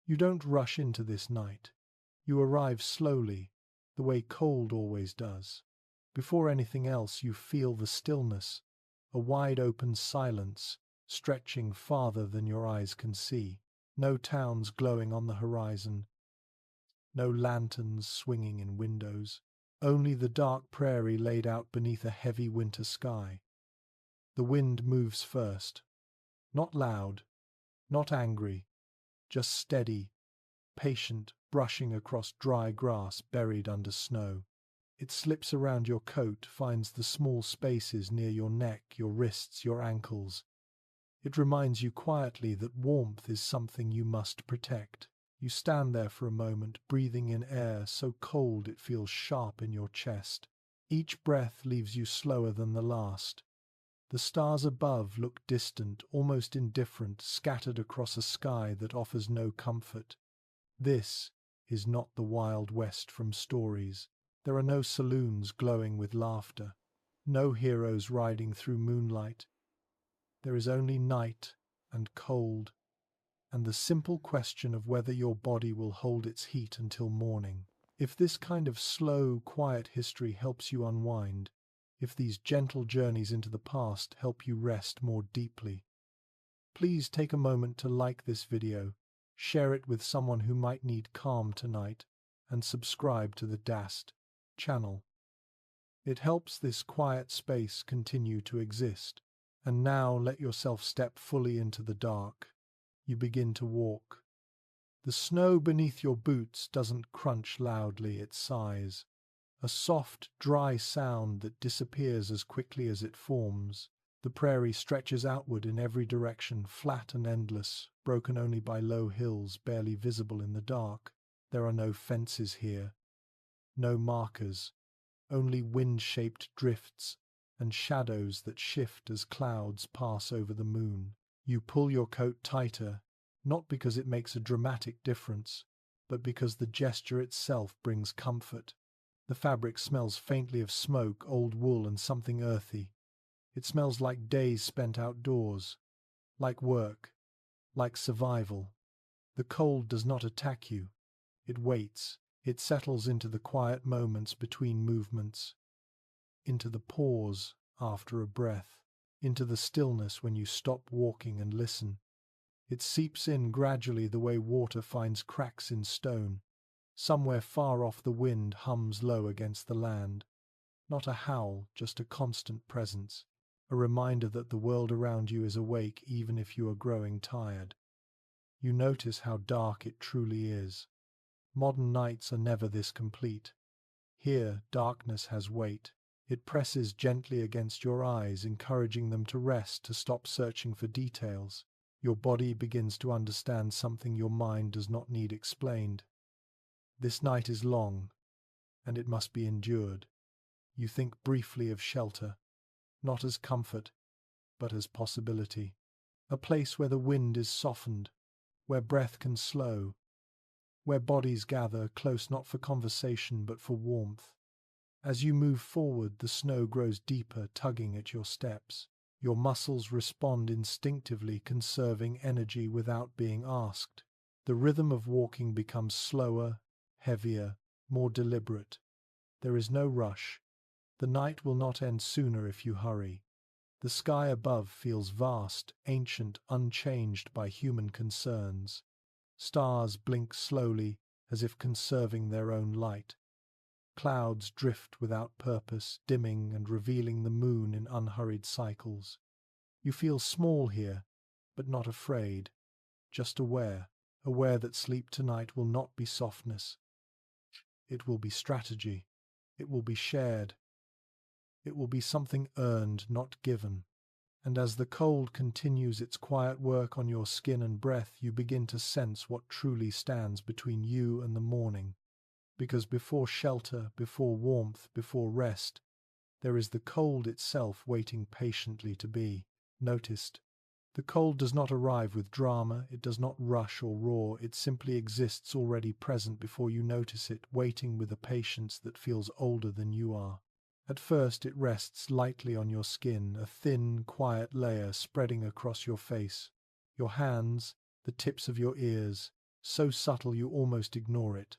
You don't rush into this night. You arrive slowly, the way cold always does. Before anything else, you feel the stillness, a wide-open silence stretching farther than your eyes can see. No towns glowing on the horizon, no lanterns swinging in windows, only the dark prairie laid out beneath a heavy winter sky. The wind moves first, not loud, not angry, just steady, patient, brushing across dry grass buried under snow. It slips around your coat, finds the small spaces near your neck, your wrists, your ankles. It reminds you quietly that warmth is something you must protect. You stand there for a moment, breathing in air so cold it feels sharp in your chest. Each breath leaves you slower than the last. The stars above look distant, almost indifferent, scattered across a sky that offers no comfort. This is not the Wild West from stories. There are no saloons glowing with laughter, no heroes riding through moonlight. There is only night and cold, and the simple question of whether your body will hold its heat until morning. If this kind of slow, quiet history helps you unwind, if these gentle journeys into the past help you rest more deeply, please take a moment to like this video, share it with someone who might need calm tonight, and subscribe to the DAST channel. It helps this quiet space continue to exist. And now let yourself step fully into the dark. You begin to walk. The snow beneath your boots doesn't crunch loudly, it sighs. A soft, dry sound that disappears as quickly as it forms. The prairie stretches outward in every direction, flat and endless, broken only by low hills barely visible in the dark. There are no fences here, no markers, only wind-shaped drifts and shadows that shift as clouds pass over the moon. You pull your coat tighter, not because it makes a dramatic difference, but because the gesture itself brings comfort. The fabric smells faintly of smoke, old wool, and something earthy. It smells like days spent outdoors, like work, like survival. The cold does not attack you. It waits. It settles into the quiet moments between movements, into the pause after a breath, into the stillness when you stop walking and listen. It seeps in gradually the way water finds cracks in stone. Somewhere far off the wind hums low against the land. Not a howl, just a constant presence, a reminder that the world around you is awake even if you are growing tired. You notice how dark it truly is. Modern nights are never this complete. Here, darkness has weight. It presses gently against your eyes, encouraging them to rest, to stop searching for details. Your body begins to understand something your mind does not need explained. This night is long, and it must be endured. You think briefly of shelter, not as comfort, but as possibility. A place where the wind is softened, where breath can slow, where bodies gather close not for conversation but for warmth. As you move forward, the snow grows deeper, tugging at your steps. Your muscles respond instinctively, conserving energy without being asked. The rhythm of walking becomes slower, heavier, more deliberate. There is no rush. The night will not end sooner if you hurry. The sky above feels vast, ancient, unchanged by human concerns. Stars blink slowly, as if conserving their own light. Clouds drift without purpose, dimming and revealing the moon in unhurried cycles. You feel small here, but not afraid, just aware that sleep tonight will not be softness. It will be strategy. It will be shared. It will be something earned, not given. And as the cold continues its quiet work on your skin and breath, you begin to sense what truly stands between you and the morning. Because before shelter, before warmth, before rest, there is the cold itself waiting patiently to be noticed. The cold does not arrive with drama, it does not rush or roar, it simply exists already present before you notice it, waiting with a patience that feels older than you are. At first it rests lightly on your skin, a thin, quiet layer spreading across your face, your hands, the tips of your ears, so subtle you almost ignore it,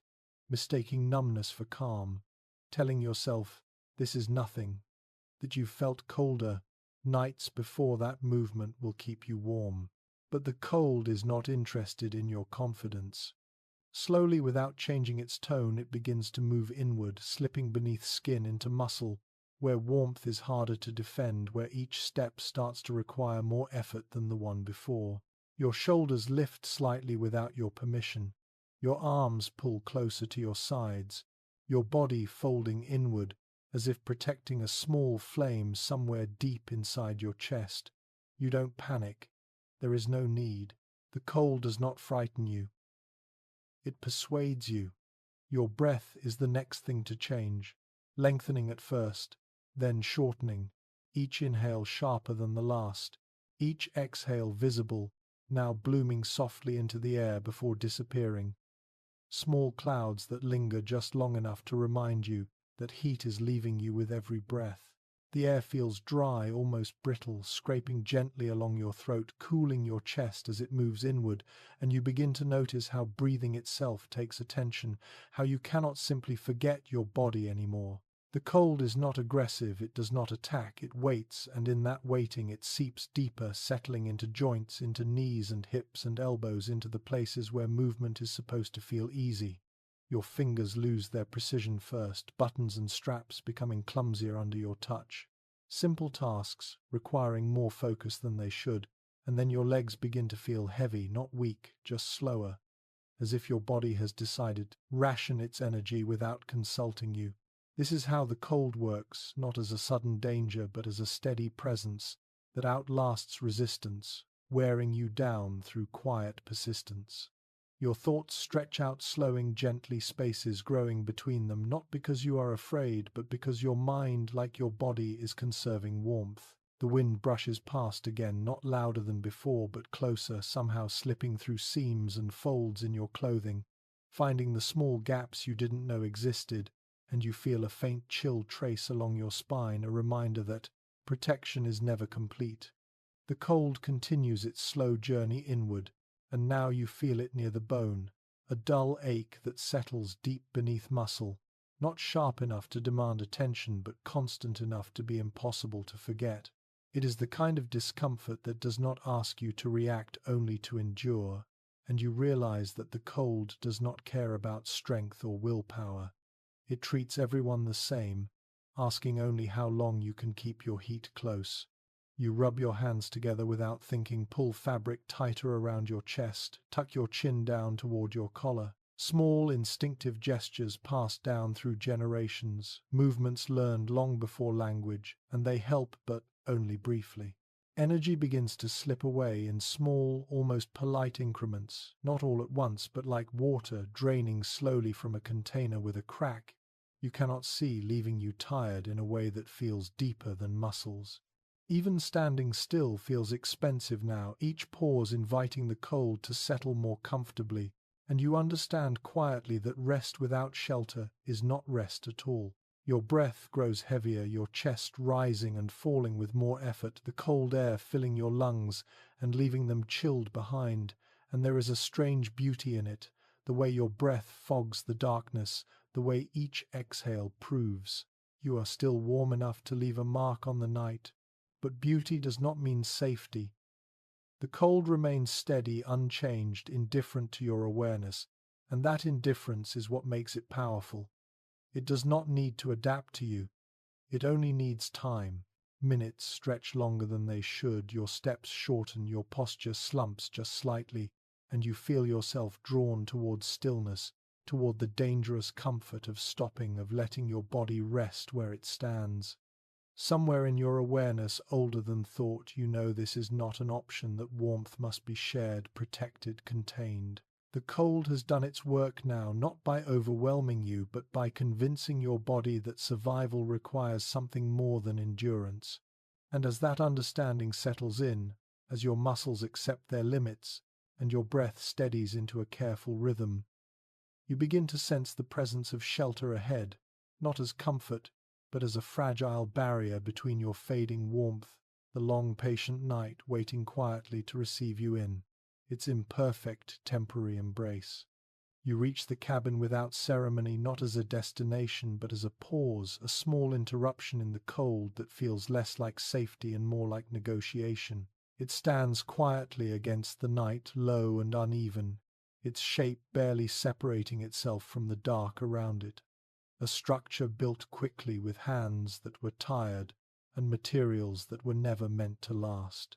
mistaking numbness for calm, telling yourself this is nothing, that you've felt colder nights before that movement will keep you warm. But the cold is not interested in your confidence. Slowly, without changing its tone, it begins to move inward, slipping beneath skin into muscle, where warmth is harder to defend, where each step starts to require more effort than the one before. Your shoulders lift slightly without your permission. Your arms pull closer to your sides, your body folding inward, as if protecting a small flame somewhere deep inside your chest. You don't panic. There is no need. The cold does not frighten you. It persuades you. Your breath is the next thing to change, lengthening at first, then shortening, each inhale sharper than the last, each exhale visible, now blooming softly into the air before disappearing. Small clouds that linger just long enough to remind you that heat is leaving you with every breath. The air feels dry, almost brittle, scraping gently along your throat, cooling your chest as it moves inward, and you begin to notice how breathing itself takes attention, how you cannot simply forget your body anymore. The cold is not aggressive, it does not attack, it waits, and in that waiting it seeps deeper, settling into joints, into knees and hips and elbows, into the places where movement is supposed to feel easy. Your fingers lose their precision first, buttons and straps becoming clumsier under your touch. Simple tasks requiring more focus than they should, and then your legs begin to feel heavy, not weak, just slower, as if your body has decided to ration its energy without consulting you. This is how the cold works, not as a sudden danger, but as a steady presence that outlasts resistance, wearing you down through quiet persistence. Your thoughts stretch out, slowing gently, spaces growing between them, not because you are afraid, but because your mind, like your body, is conserving warmth. The wind brushes past again, not louder than before, but closer, somehow slipping through seams and folds in your clothing, finding the small gaps you didn't know existed, and you feel a faint chill trace along your spine, a reminder that protection is never complete. The cold continues its slow journey inward, and now you feel it near the bone, a dull ache that settles deep beneath muscle, not sharp enough to demand attention, but constant enough to be impossible to forget. It is the kind of discomfort that does not ask you to react, only to endure, and you realize that the cold does not care about strength or willpower. It treats everyone the same, asking only how long you can keep your heat close. You rub your hands together without thinking, pull fabric tighter around your chest, tuck your chin down toward your collar. Small, instinctive gestures passed down through generations, movements learned long before language, and they help, but only briefly. Energy begins to slip away in small, almost polite increments, not all at once, but like water draining slowly from a container with a crack you cannot see, leaving you tired in a way that feels deeper than muscles. Even standing still feels expensive now, each pause inviting the cold to settle more comfortably, and you understand quietly that rest without shelter is not rest at all. Your breath grows heavier, your chest rising and falling with more effort, the cold air filling your lungs and leaving them chilled behind, and there is a strange beauty in it, the way your breath fogs the darkness, the way each exhale proves you are still warm enough to leave a mark on the night. But beauty does not mean safety. The cold remains steady, unchanged, indifferent to your awareness, and that indifference is what makes it powerful. It does not need to adapt to you. It only needs time. Minutes stretch longer than they should, your steps shorten, your posture slumps just slightly, and you feel yourself drawn towards stillness, toward the dangerous comfort of stopping, of letting your body rest where it stands. Somewhere in your awareness, older than thought, you know this is not an option, that warmth must be shared, protected, contained. The cold has done its work now, not by overwhelming you, but by convincing your body that survival requires something more than endurance. And as that understanding settles in, as your muscles accept their limits, and your breath steadies into a careful rhythm, you begin to sense the presence of shelter ahead, not as comfort, but as a fragile barrier between your fading warmth, the long patient night waiting quietly to receive you in. its imperfect, temporary embrace. You reach the cabin without ceremony, not as a destination, but as a pause, a small interruption in the cold that feels less like safety and more like negotiation. It stands quietly against the night, low and uneven, its shape barely separating itself from the dark around it. A structure built quickly with hands that were tired and materials that were never meant to last.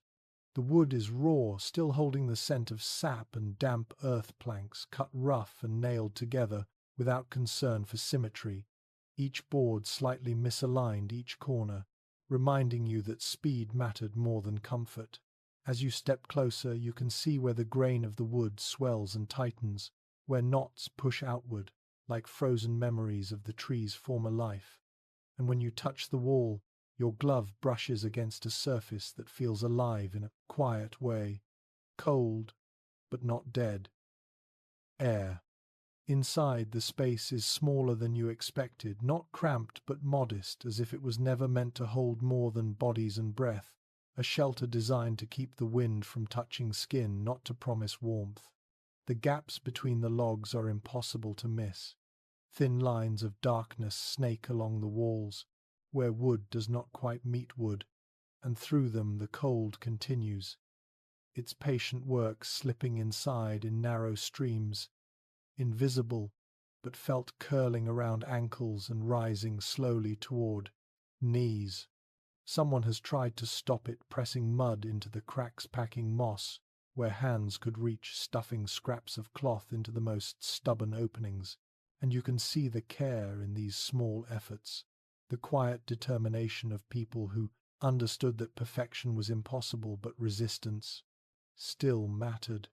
The wood is raw, still holding the scent of sap and damp earth planks, cut rough and nailed together without concern for symmetry, each board slightly misaligned each corner, reminding you that speed mattered more than comfort. As you step closer, you can see where the grain of the wood swells and tightens, where knots push outward, like frozen memories of the tree's former life. And when you touch the wall, your glove brushes against a surface that feels alive in a quiet way, cold, but not dead. Air. Inside, the space is smaller than you expected, not cramped but modest, as if it was never meant to hold more than bodies and breath, a shelter designed to keep the wind from touching skin, not to promise warmth. The gaps between the logs are impossible to miss. Thin lines of darkness snake along the walls, where wood does not quite meet wood, and through them the cold continues, its patient work slipping inside in narrow streams, invisible but felt curling around ankles and rising slowly toward knees. Someone has tried to stop it, pressing mud into the cracks, packing moss where hands could reach, stuffing scraps of cloth into the most stubborn openings, and you can see the care in these small efforts, the quiet determination of people who understood that perfection was impossible, but resistance still mattered.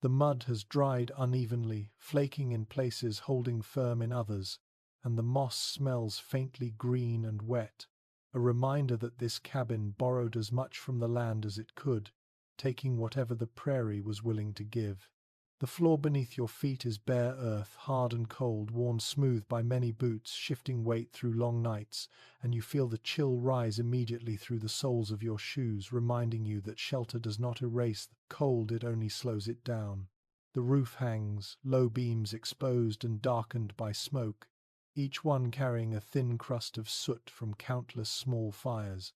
The mud has dried unevenly, flaking in places, holding firm in others, and the moss smells faintly green and wet, a reminder that this cabin borrowed as much from the land as it could, taking whatever the prairie was willing to give. The floor beneath your feet is bare earth, hard and cold, worn smooth by many boots, shifting weight through long nights, and you feel the chill rise immediately through the soles of your shoes, reminding you that shelter does not erase the cold, it only slows it down. The roof hangs, low beams exposed and darkened by smoke, each one carrying a thin crust of soot from countless small fires,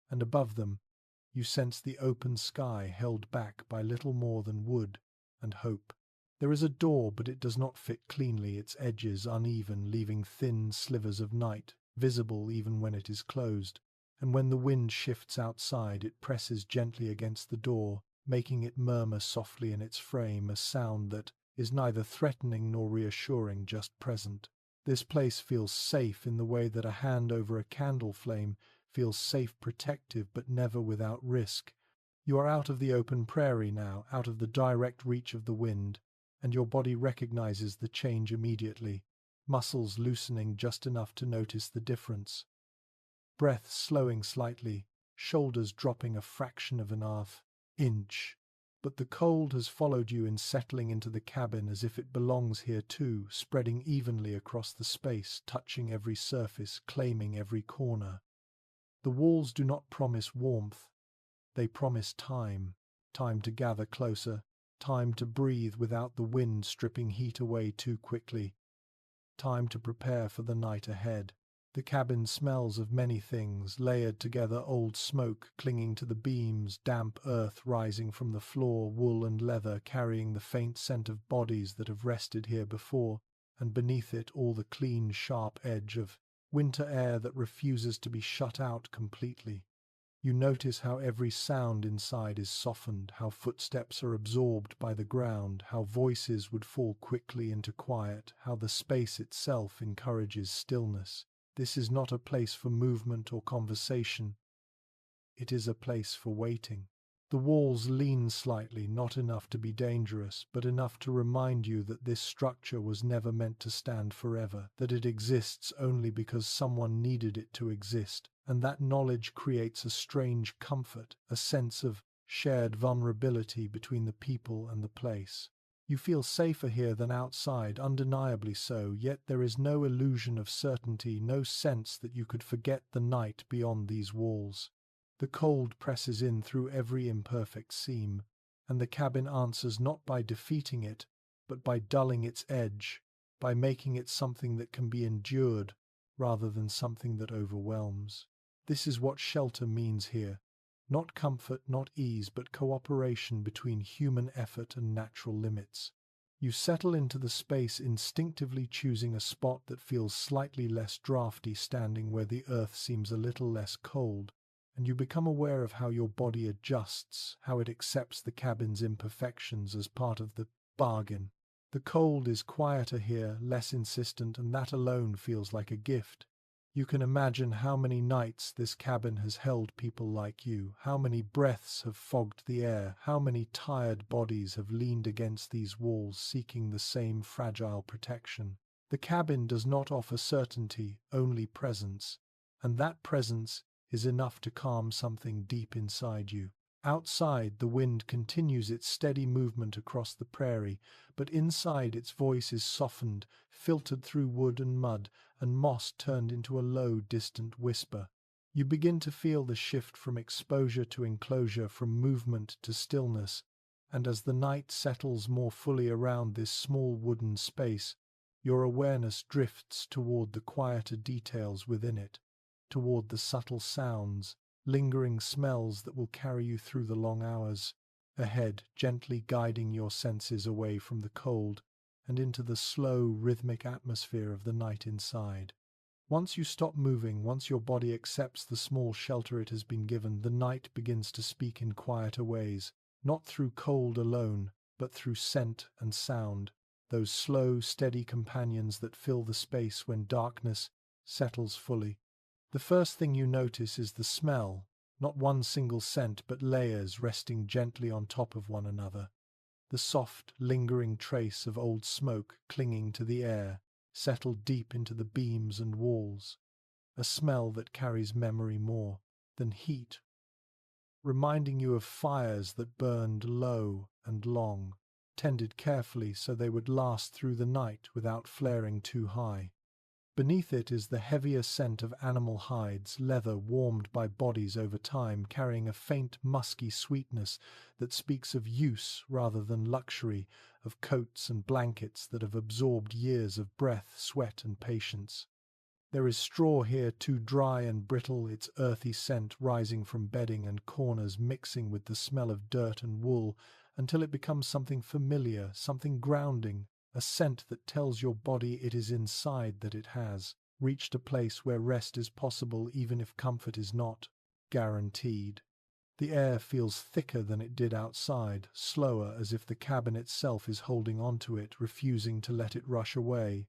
and above them you sense the open sky held back by little more than wood and hope. There is a door, but it does not fit cleanly, its edges uneven, leaving thin slivers of night, visible even when it is closed, and when the wind shifts outside it presses gently against the door, making it murmur softly in its frame, a sound that is neither threatening nor reassuring, just present. This place feels safe in the way that a hand over a candle flame feels safe, protective, but never without risk. You are out of the open prairie now, out of the direct reach of the wind, and your body recognizes the change immediately, muscles loosening just enough to notice the difference. Breath slowing slightly, shoulders dropping a fraction of an inch. But the cold has followed you in settling into the cabin as if it belongs here too, spreading evenly across the space, touching every surface, claiming every corner. The walls do not promise warmth. They promise time, time to gather closer, time to breathe without the wind stripping heat away too quickly, time to prepare for the night ahead. The cabin smells of many things, layered together, old smoke clinging to the beams, damp earth rising from the floor, wool and leather carrying the faint scent of bodies that have rested here before, and beneath it all the clean, sharp edge of winter air that refuses to be shut out completely. You notice how every sound inside is softened, how footsteps are absorbed by the ground, how voices would fall quickly into quiet, how the space itself encourages stillness. This is not a place for movement or conversation. It is a place for waiting. The walls lean slightly, not enough to be dangerous, but enough to remind you that this structure was never meant to stand forever, that it exists only because someone needed it to exist, and that knowledge creates a strange comfort, a sense of shared vulnerability between the people and the place. You feel safer here than outside, undeniably so, yet there is no illusion of certainty, no sense that you could forget the night beyond these walls. The cold presses in through every imperfect seam, and the cabin answers not by defeating it, but by dulling its edge, by making it something that can be endured rather than something that overwhelms. This is what shelter means here. Not comfort, not ease, but cooperation between human effort and natural limits. You settle into the space, instinctively choosing a spot that feels slightly less drafty, standing where the earth seems a little less cold, and you become aware of how your body adjusts, how it accepts the cabin's imperfections as part of the bargain. The cold is quieter here, less insistent, and that alone feels like a gift. You can imagine how many nights this cabin has held people like you, how many breaths have fogged the air, how many tired bodies have leaned against these walls seeking the same fragile protection. The cabin does not offer certainty, only presence, and that presence is enough to calm something deep inside you. Outside, the wind continues its steady movement across the prairie, but inside its voice is softened, filtered through wood and mud, and moss turned into a low, distant whisper. You begin to feel the shift from exposure to enclosure, from movement to stillness, and as the night settles more fully around this small wooden space, your awareness drifts toward the quieter details within it, toward the subtle sounds, lingering smells that will carry you through the long hours ahead, gently guiding your senses away from the cold and into the slow, rhythmic atmosphere of the night inside. Once you stop moving, once your body accepts the small shelter it has been given, the night begins to speak in quieter ways, not through cold alone, but through scent and sound, those slow, steady companions that fill the space when darkness settles fully. The first thing you notice is the smell, not one single scent, but layers resting gently on top of one another. The soft, lingering trace of old smoke clinging to the air, settled deep into the beams and walls. A smell that carries memory more than heat, reminding you of fires that burned low and long, tended carefully so they would last through the night without flaring too high. Beneath it is the heavier scent of animal hides, leather warmed by bodies over time, carrying a faint musky sweetness that speaks of use rather than luxury, of coats and blankets that have absorbed years of breath, sweat, and patience. There is straw here too dry and brittle, its earthy scent rising from bedding and corners, mixing with the smell of dirt and wool, until it becomes something familiar, something grounding, a scent that tells your body it is inside, that it has reached a place where rest is possible even if comfort is not guaranteed. The air feels thicker than it did outside, slower, as if the cabin itself is holding on to it, refusing to let it rush away.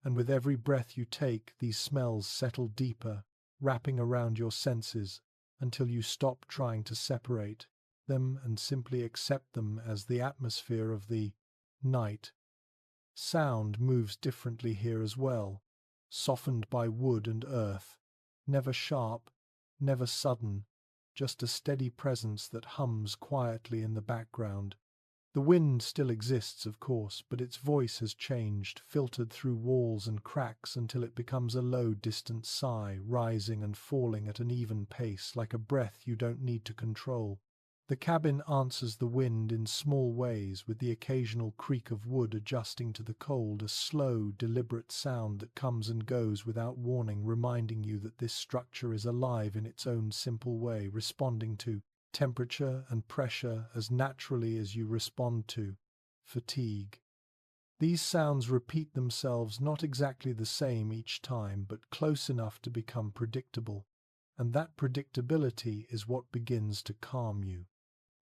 And with every breath you take, these smells settle deeper, wrapping around your senses, until you stop trying to separate them and simply accept them as the atmosphere of the night. Sound moves differently here as well, softened by wood and earth, never sharp, never sudden, just a steady presence that hums quietly in the background. The wind still exists, of course, but its voice has changed, filtered through walls and cracks until it becomes a low, distant sigh, rising and falling at an even pace, like a breath you don't need to control. The cabin answers the wind in small ways, with the occasional creak of wood adjusting to the cold, a slow, deliberate sound that comes and goes without warning, reminding you that this structure is alive in its own simple way, responding to temperature and pressure as naturally as you respond to fatigue. These sounds repeat themselves, not exactly the same each time, but close enough to become predictable, and that predictability is what begins to calm you.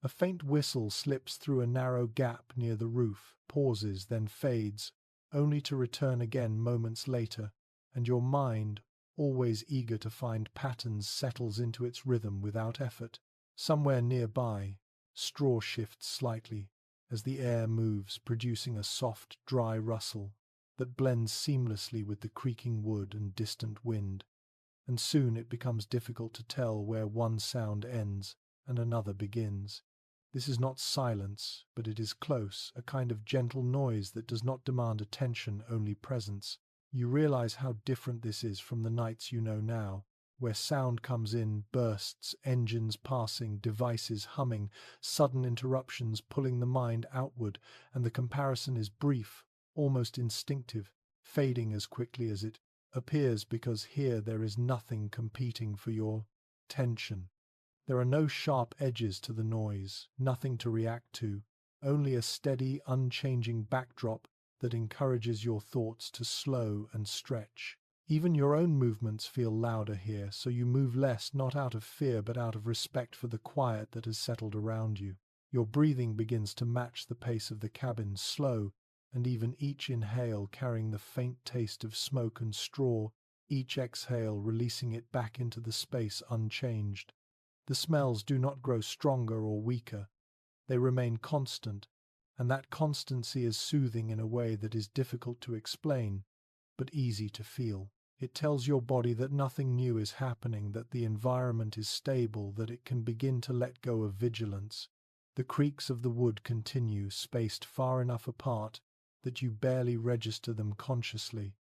A faint whistle slips through a narrow gap near the roof, pauses, then fades, only to return again moments later, and your mind, always eager to find patterns, settles into its rhythm without effort. Somewhere nearby, straw shifts slightly as the air moves, producing a soft, dry rustle that blends seamlessly with the creaking wood and distant wind, and soon it becomes difficult to tell where one sound ends and another begins. This is not silence, but it is close, a kind of gentle noise that does not demand attention, only presence. You realize how different this is from the nights you know now, where sound comes in, bursts, engines passing, devices humming, sudden interruptions pulling the mind outward, and the comparison is brief, almost instinctive, fading as quickly as it appears, because here there is nothing competing for your attention. There are no sharp edges to the noise, nothing to react to, only a steady, unchanging backdrop that encourages your thoughts to slow and stretch. Even your own movements feel louder here, so you move less, not out of fear but out of respect for the quiet that has settled around you. Your breathing begins to match the pace of the cabin, slow, and even each inhale carrying the faint taste of smoke and straw, each exhale releasing it back into the space unchanged. The smells do not grow stronger or weaker. They remain constant, and that constancy is soothing in a way that is difficult to explain, but easy to feel. It tells your body that nothing new is happening, that the environment is stable, that it can begin to let go of vigilance. The creaks of the wood continue, spaced far enough apart that you barely register them consciously,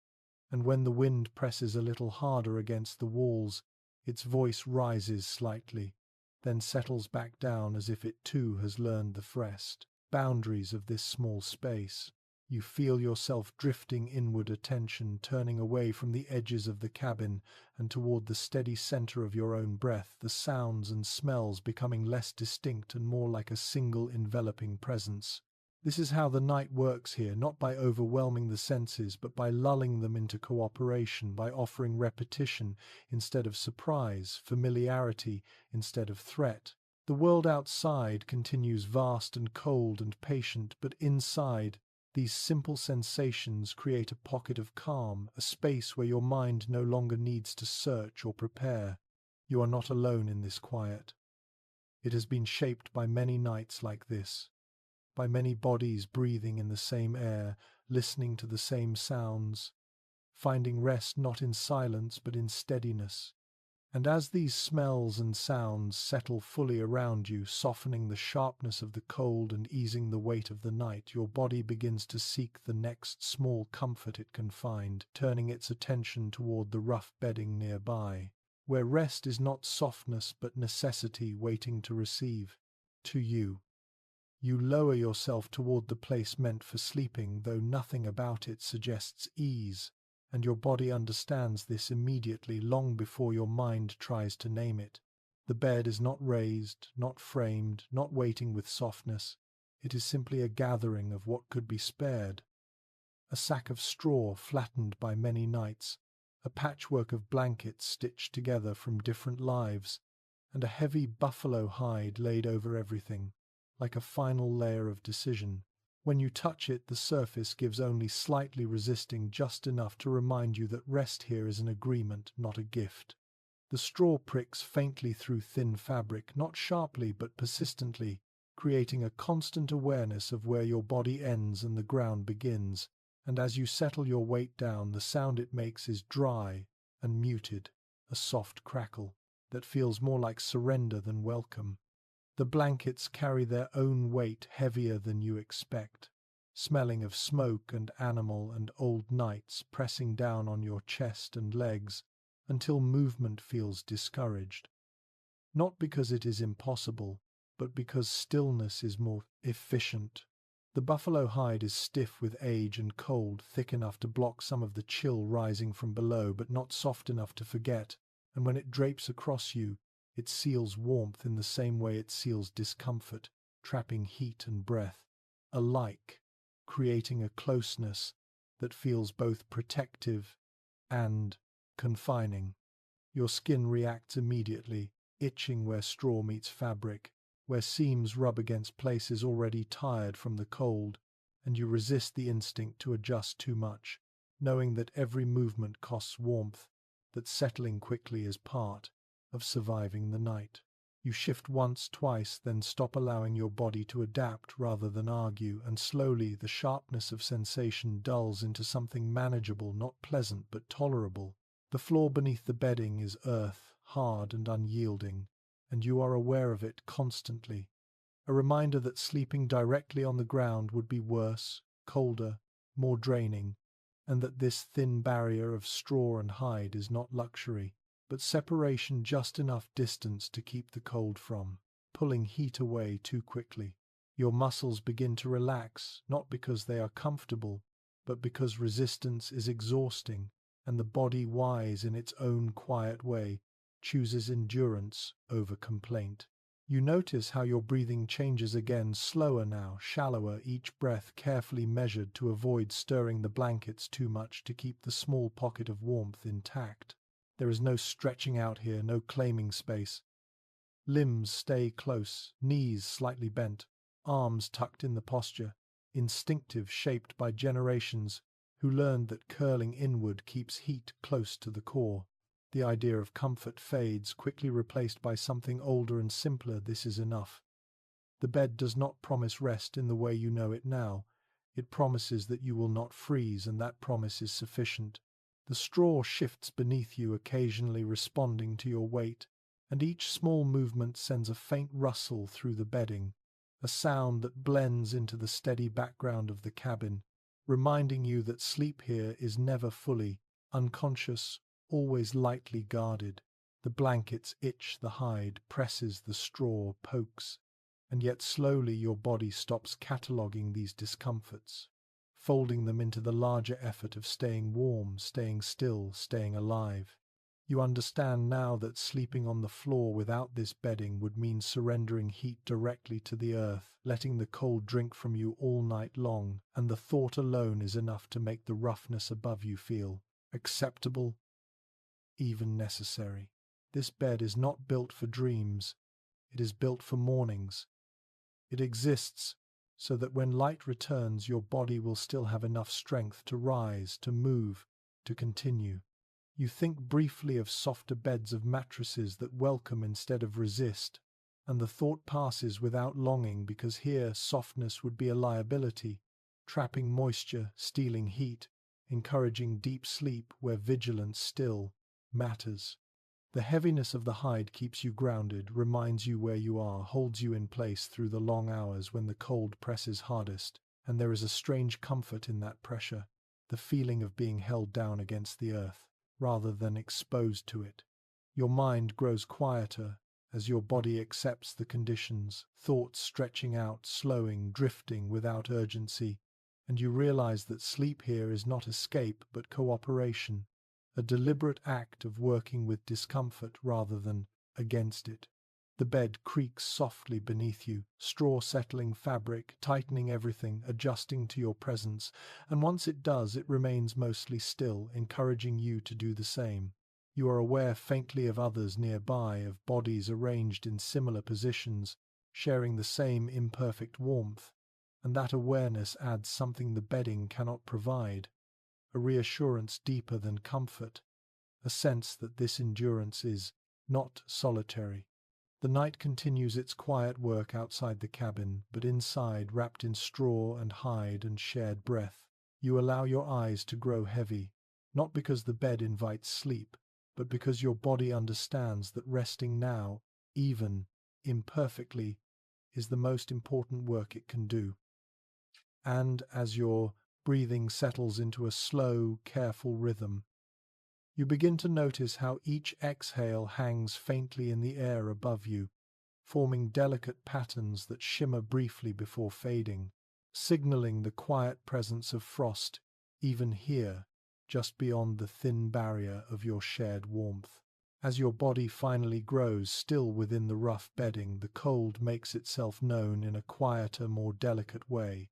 and when the wind presses a little harder against the walls, its voice rises slightly, then settles back down as if it too has learned the boundaries of this small space. You feel yourself drifting inward, attention turning away from the edges of the cabin and toward the steady center of your own breath, the sounds and smells becoming less distinct and more like a single enveloping presence. This is how the night works here, not by overwhelming the senses, but by lulling them into cooperation, by offering repetition instead of surprise, familiarity instead of threat. The world outside continues vast and cold and patient, but inside, these simple sensations create a pocket of calm, a space where your mind no longer needs to search or prepare. You are not alone in this quiet. It has been shaped by many nights like this, by many bodies breathing in the same air, listening to the same sounds, finding rest not in silence but in steadiness. And as these smells and sounds settle fully around you, softening the sharpness of the cold and easing the weight of the night, your body begins to seek the next small comfort it can find, turning its attention toward the rough bedding nearby, where rest is not softness but necessity waiting to receive. To you. You lower yourself toward the place meant for sleeping, though nothing about it suggests ease, and your body understands this immediately, long before your mind tries to name it. The bed is not raised, not framed, not waiting with softness. It is simply a gathering of what could be spared. A sack of straw flattened by many nights, a patchwork of blankets stitched together from different lives, and a heavy buffalo hide laid over everything, like a final layer of decision. When you touch it, the surface gives only slightly resisting, just enough to remind you that rest here is an agreement, not a gift. The straw pricks faintly through thin fabric, not sharply but persistently, creating a constant awareness of where your body ends and the ground begins, and as you settle your weight down, the sound it makes is dry and muted, a soft crackle that feels more like surrender than welcome. The blankets carry their own weight, heavier than you expect, smelling of smoke and animal and old nights, pressing down on your chest and legs until movement feels discouraged. Not because it is impossible, but because stillness is more efficient. The buffalo hide is stiff with age and cold, thick enough to block some of the chill rising from below, but not soft enough to forget, and when it drapes across you, it seals warmth in the same way it seals discomfort, trapping heat and breath, alike, creating a closeness that feels both protective and confining. Your skin reacts immediately, itching where straw meets fabric, where seams rub against places already tired from the cold, and you resist the instinct to adjust too much, knowing that every movement costs warmth, that settling quickly is part of surviving the night. You shift once, twice, then stop, allowing your body to adapt rather than argue, and slowly the sharpness of sensation dulls into something manageable, not pleasant but tolerable. The floor beneath the bedding is earth, hard and unyielding, and you are aware of it constantly, a reminder that sleeping directly on the ground would be worse, colder, more draining, and that this thin barrier of straw and hide is not luxury, but separation just enough distance to keep the cold from pulling heat away too quickly. Your muscles begin to relax, not because they are comfortable, but because resistance is exhausting, and the body, wise in its own quiet way, chooses endurance over complaint. You notice how your breathing changes again, slower now, shallower, each breath carefully measured to avoid stirring the blankets too much to keep the small pocket of warmth intact. There is no stretching out here, no claiming space. Limbs stay close, knees slightly bent, arms tucked in the posture, instinctive, shaped by generations who learned that curling inward keeps heat close to the core. The idea of comfort fades, quickly replaced by something older and simpler. This is enough. The bed does not promise rest in the way you know it now. It promises that you will not freeze, and that promise is sufficient. The straw shifts beneath you, occasionally responding to your weight, and each small movement sends a faint rustle through the bedding, a sound that blends into the steady background of the cabin, reminding you that sleep here is never fully unconscious, always lightly guarded. The blankets itch the hide, presses the straw, pokes, and yet slowly your body stops cataloguing these discomforts, folding them into the larger effort of staying warm, staying still, staying alive. You understand now that sleeping on the floor without this bedding would mean surrendering heat directly to the earth, letting the cold drink from you all night long, and the thought alone is enough to make the roughness above you feel acceptable, even necessary. This bed is not built for dreams, it is built for mornings. It exists so that when light returns, your body will still have enough strength to rise, to move, to continue. You think briefly of softer beds of mattresses that welcome instead of resist, and the thought passes without longing, because here softness would be a liability, trapping moisture, stealing heat, encouraging deep sleep where vigilance still matters. The heaviness of the hide keeps you grounded, reminds you where you are, holds you in place through the long hours when the cold presses hardest, and there is a strange comfort in that pressure, the feeling of being held down against the earth, rather than exposed to it. Your mind grows quieter as your body accepts the conditions, thoughts stretching out, slowing, drifting without urgency, and you realize that sleep here is not escape but cooperation, a deliberate act of working with discomfort rather than against it. The bed creaks softly beneath you, straw settling fabric, tightening everything, adjusting to your presence, and once it does, it remains mostly still, encouraging you to do the same. You are aware faintly of others nearby, of bodies arranged in similar positions, sharing the same imperfect warmth, and that awareness adds something the bedding cannot provide, a reassurance deeper than comfort, a sense that this endurance is not solitary. The night continues its quiet work outside the cabin, but inside, wrapped in straw and hide and shared breath, you allow your eyes to grow heavy, not because the bed invites sleep, but because your body understands that resting now, even imperfectly, is the most important work it can do. And as your breathing settles into a slow, careful rhythm, you begin to notice how each exhale hangs faintly in the air above you, forming delicate patterns that shimmer briefly before fading, signaling the quiet presence of frost, even here, just beyond the thin barrier of your shared warmth. As your body finally grows still within the rough bedding, the cold makes itself known in a quieter, more delicate way,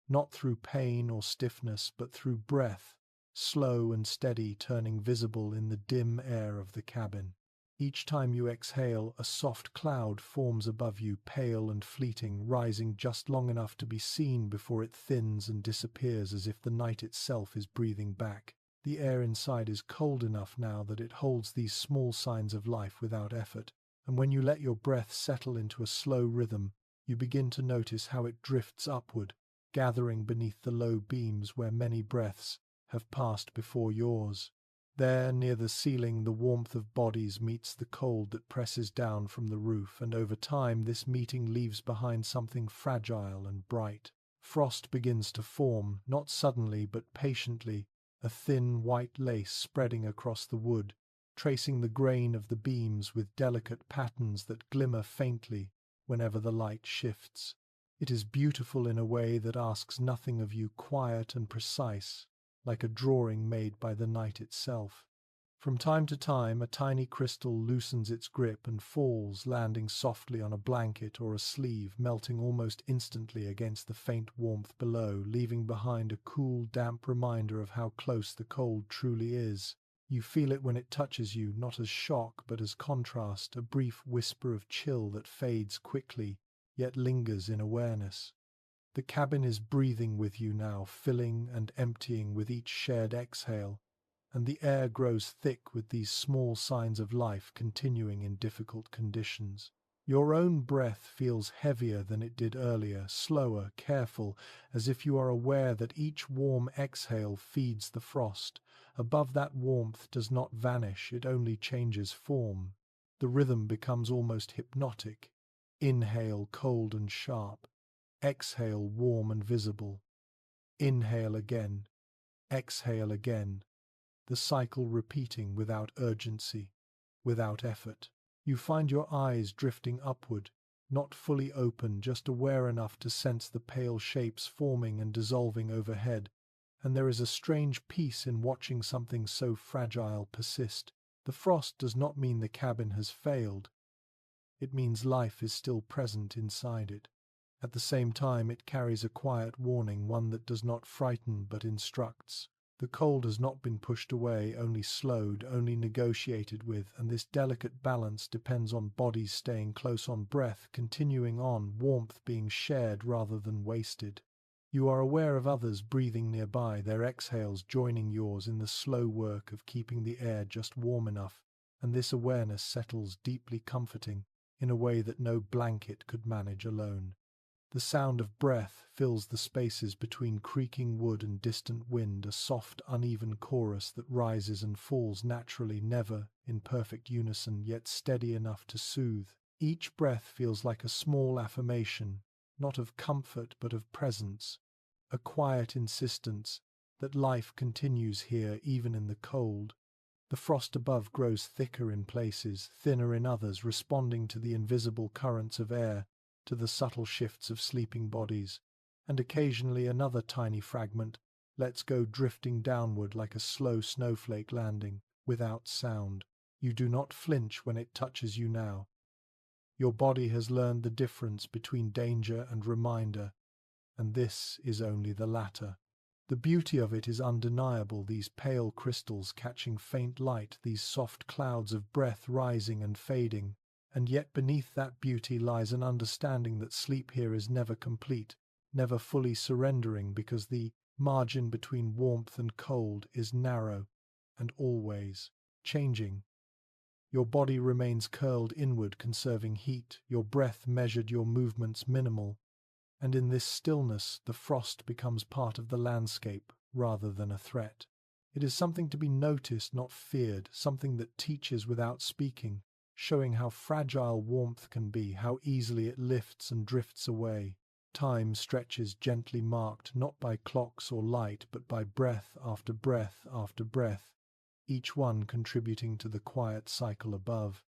not through pain or stiffness, but through breath, slow and steady, turning visible in the dim air of the cabin. Each time you exhale, a soft cloud forms above you, pale and fleeting, rising just long enough to be seen before it thins and disappears as if the night itself is breathing back. The air inside is cold enough now that it holds these small signs of life without effort, and when you let your breath settle into a slow rhythm, you begin to notice how it drifts upward, gathering beneath the low beams where many breaths have passed before yours. There, near the ceiling, the warmth of bodies meets the cold that presses down from the roof, and over time this meeting leaves behind something fragile and bright. Frost begins to form, not suddenly but patiently, a thin white lace spreading across the wood, tracing the grain of the beams with delicate patterns that glimmer faintly whenever the light shifts. It is beautiful in a way that asks nothing of you, quiet and precise, like a drawing made by the night itself. From time to time, a tiny crystal loosens its grip and falls, landing softly on a blanket or a sleeve, melting almost instantly against the faint warmth below, leaving behind a cool, damp reminder of how close the cold truly is. You feel it when it touches you, not as shock but as contrast, a brief whisper of chill that fades quickly, yet lingers in awareness. The cabin is breathing with you now, filling and emptying with each shared exhale, and the air grows thick with these small signs of life continuing in difficult conditions. Your own breath feels heavier than it did earlier, slower, careful, as if you are aware that each warm exhale feeds the frost. Above that warmth does not vanish, it only changes form. The rhythm becomes almost hypnotic. Inhale cold and sharp. Exhale warm and visible. Inhale again. Exhale again. The cycle repeating without urgency, without effort. You find your eyes drifting upward, not fully open, just aware enough to sense the pale shapes forming and dissolving overhead, and there is a strange peace in watching something so fragile persist. The frost does not mean the cabin has failed. It means life is still present inside it. At the same time, it carries a quiet warning, one that does not frighten but instructs. The cold has not been pushed away, only slowed, only negotiated with, and this delicate balance depends on bodies staying close, on breath continuing on, warmth being shared rather than wasted. You are aware of others breathing nearby, their exhales joining yours in the slow work of keeping the air just warm enough, and this awareness settles, deeply comforting, in a way that no blanket could manage alone. The sound of breath fills the spaces between creaking wood and distant wind, a soft, uneven chorus that rises and falls naturally, never in perfect unison, yet steady enough to soothe. Each breath feels like a small affirmation, not of comfort but of presence, a quiet insistence that life continues here even in the cold. The frost above grows thicker in places, thinner in others, responding to the invisible currents of air, to the subtle shifts of sleeping bodies, and occasionally another tiny fragment lets go, drifting downward like a slow snowflake landing, without sound. You do not flinch when it touches you now. Your body has learned the difference between danger and reminder, and this is only the latter. The beauty of it is undeniable, these pale crystals catching faint light, these soft clouds of breath rising and fading, and yet beneath that beauty lies an understanding that sleep here is never complete, never fully surrendering, because the margin between warmth and cold is narrow and always changing. Your body remains curled inward, conserving heat, your breath measured, your movements minimal, and in this stillness the frost becomes part of the landscape rather than a threat. It is something to be noticed, not feared, something that teaches without speaking, showing how fragile warmth can be, how easily it lifts and drifts away. Time stretches gently, marked not by clocks or light, but by breath after breath after breath, each one contributing to the quiet cycle above.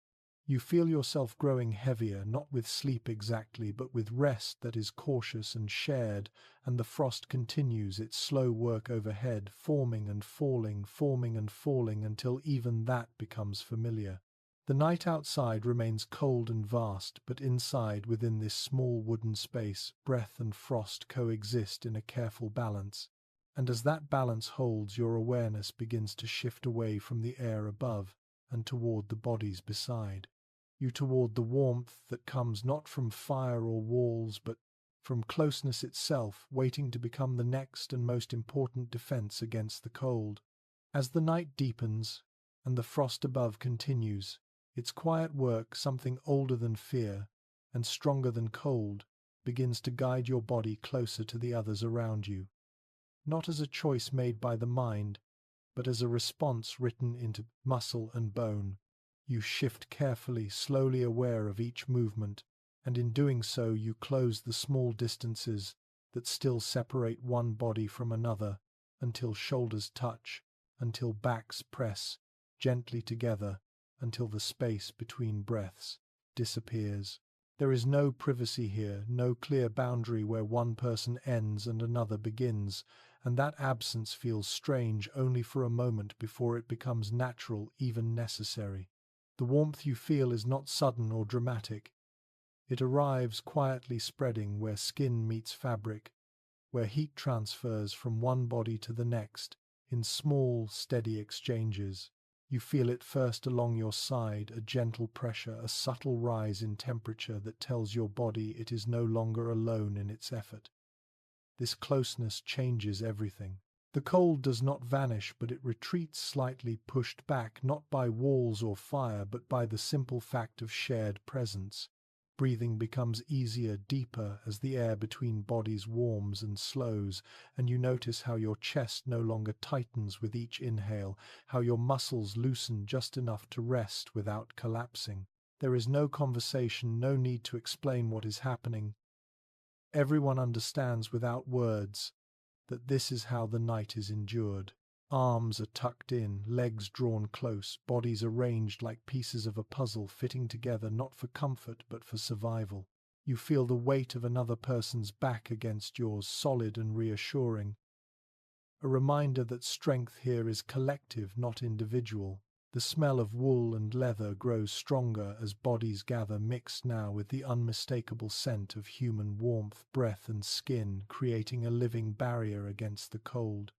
You feel yourself growing heavier, not with sleep exactly, but with rest that is cautious and shared, and the frost continues its slow work overhead, forming and falling until even that becomes familiar. The night outside remains cold and vast, but inside, within this small wooden space, breath and frost coexist in a careful balance, and as that balance holds, your awareness begins to shift away from the air above and toward the bodies beside you, toward the warmth that comes not from fire or walls, but from closeness itself, waiting to become the next and most important defense against the cold. As the night deepens and the frost above continues its quiet work, something older than fear and stronger than cold begins to guide your body closer to the others around you, not as a choice made by the mind, but as a response written into muscle and bone. You shift carefully, slowly aware of each movement, and in doing so you close the small distances that still separate one body from another, until shoulders touch, until backs press gently together until the space between breaths disappears. There is no privacy here, no clear boundary where one person ends and another begins, and that absence feels strange only for a moment before it becomes natural, even necessary. The warmth you feel is not sudden or dramatic. It arrives quietly spreading where skin meets fabric, where heat transfers from one body to the next in small, steady exchanges. You feel it first along your side, a gentle pressure, a subtle rise in temperature that tells your body it is no longer alone in its effort. This closeness changes everything. The cold does not vanish, but it retreats slightly, pushed back, not by walls or fire, but by the simple fact of shared presence. Breathing becomes easier, deeper, as the air between bodies warms and slows, and you notice how your chest no longer tightens with each inhale, how your muscles loosen just enough to rest without collapsing. There is no conversation, no need to explain what is happening. Everyone understands without words that this is how the night is endured. Arms are tucked in, legs drawn close, bodies arranged like pieces of a puzzle fitting together not for comfort but for survival. You feel the weight of another person's back against yours, solid and reassuring. A reminder that strength here is collective, not individual. The smell of wool and leather grows stronger as bodies gather, mixed now with the unmistakable scent of human warmth, breath and skin, creating a living barrier against the cold.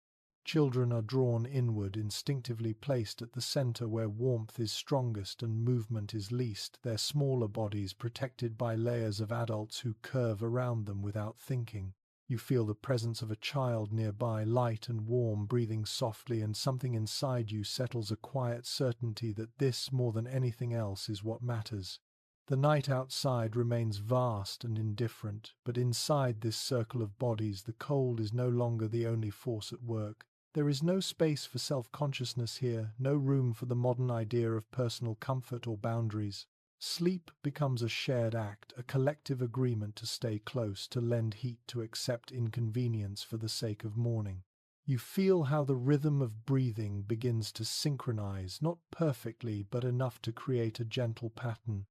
Children are drawn inward, instinctively placed at the center where warmth is strongest and movement is least, their smaller bodies protected by layers of adults who curve around them without thinking. You feel the presence of a child nearby, light and warm, breathing softly, and something inside you settles a quiet certainty that this, more than anything else, is what matters. The night outside remains vast and indifferent, but inside this circle of bodies the cold is no longer the only force at work. There is no space for self-consciousness here, no room for the modern idea of personal comfort or boundaries. Sleep becomes a shared act, a collective agreement to stay close, to lend heat, to accept inconvenience for the sake of mourning. You feel how the rhythm of breathing begins to synchronize, not perfectly, but enough to create a gentle pattern,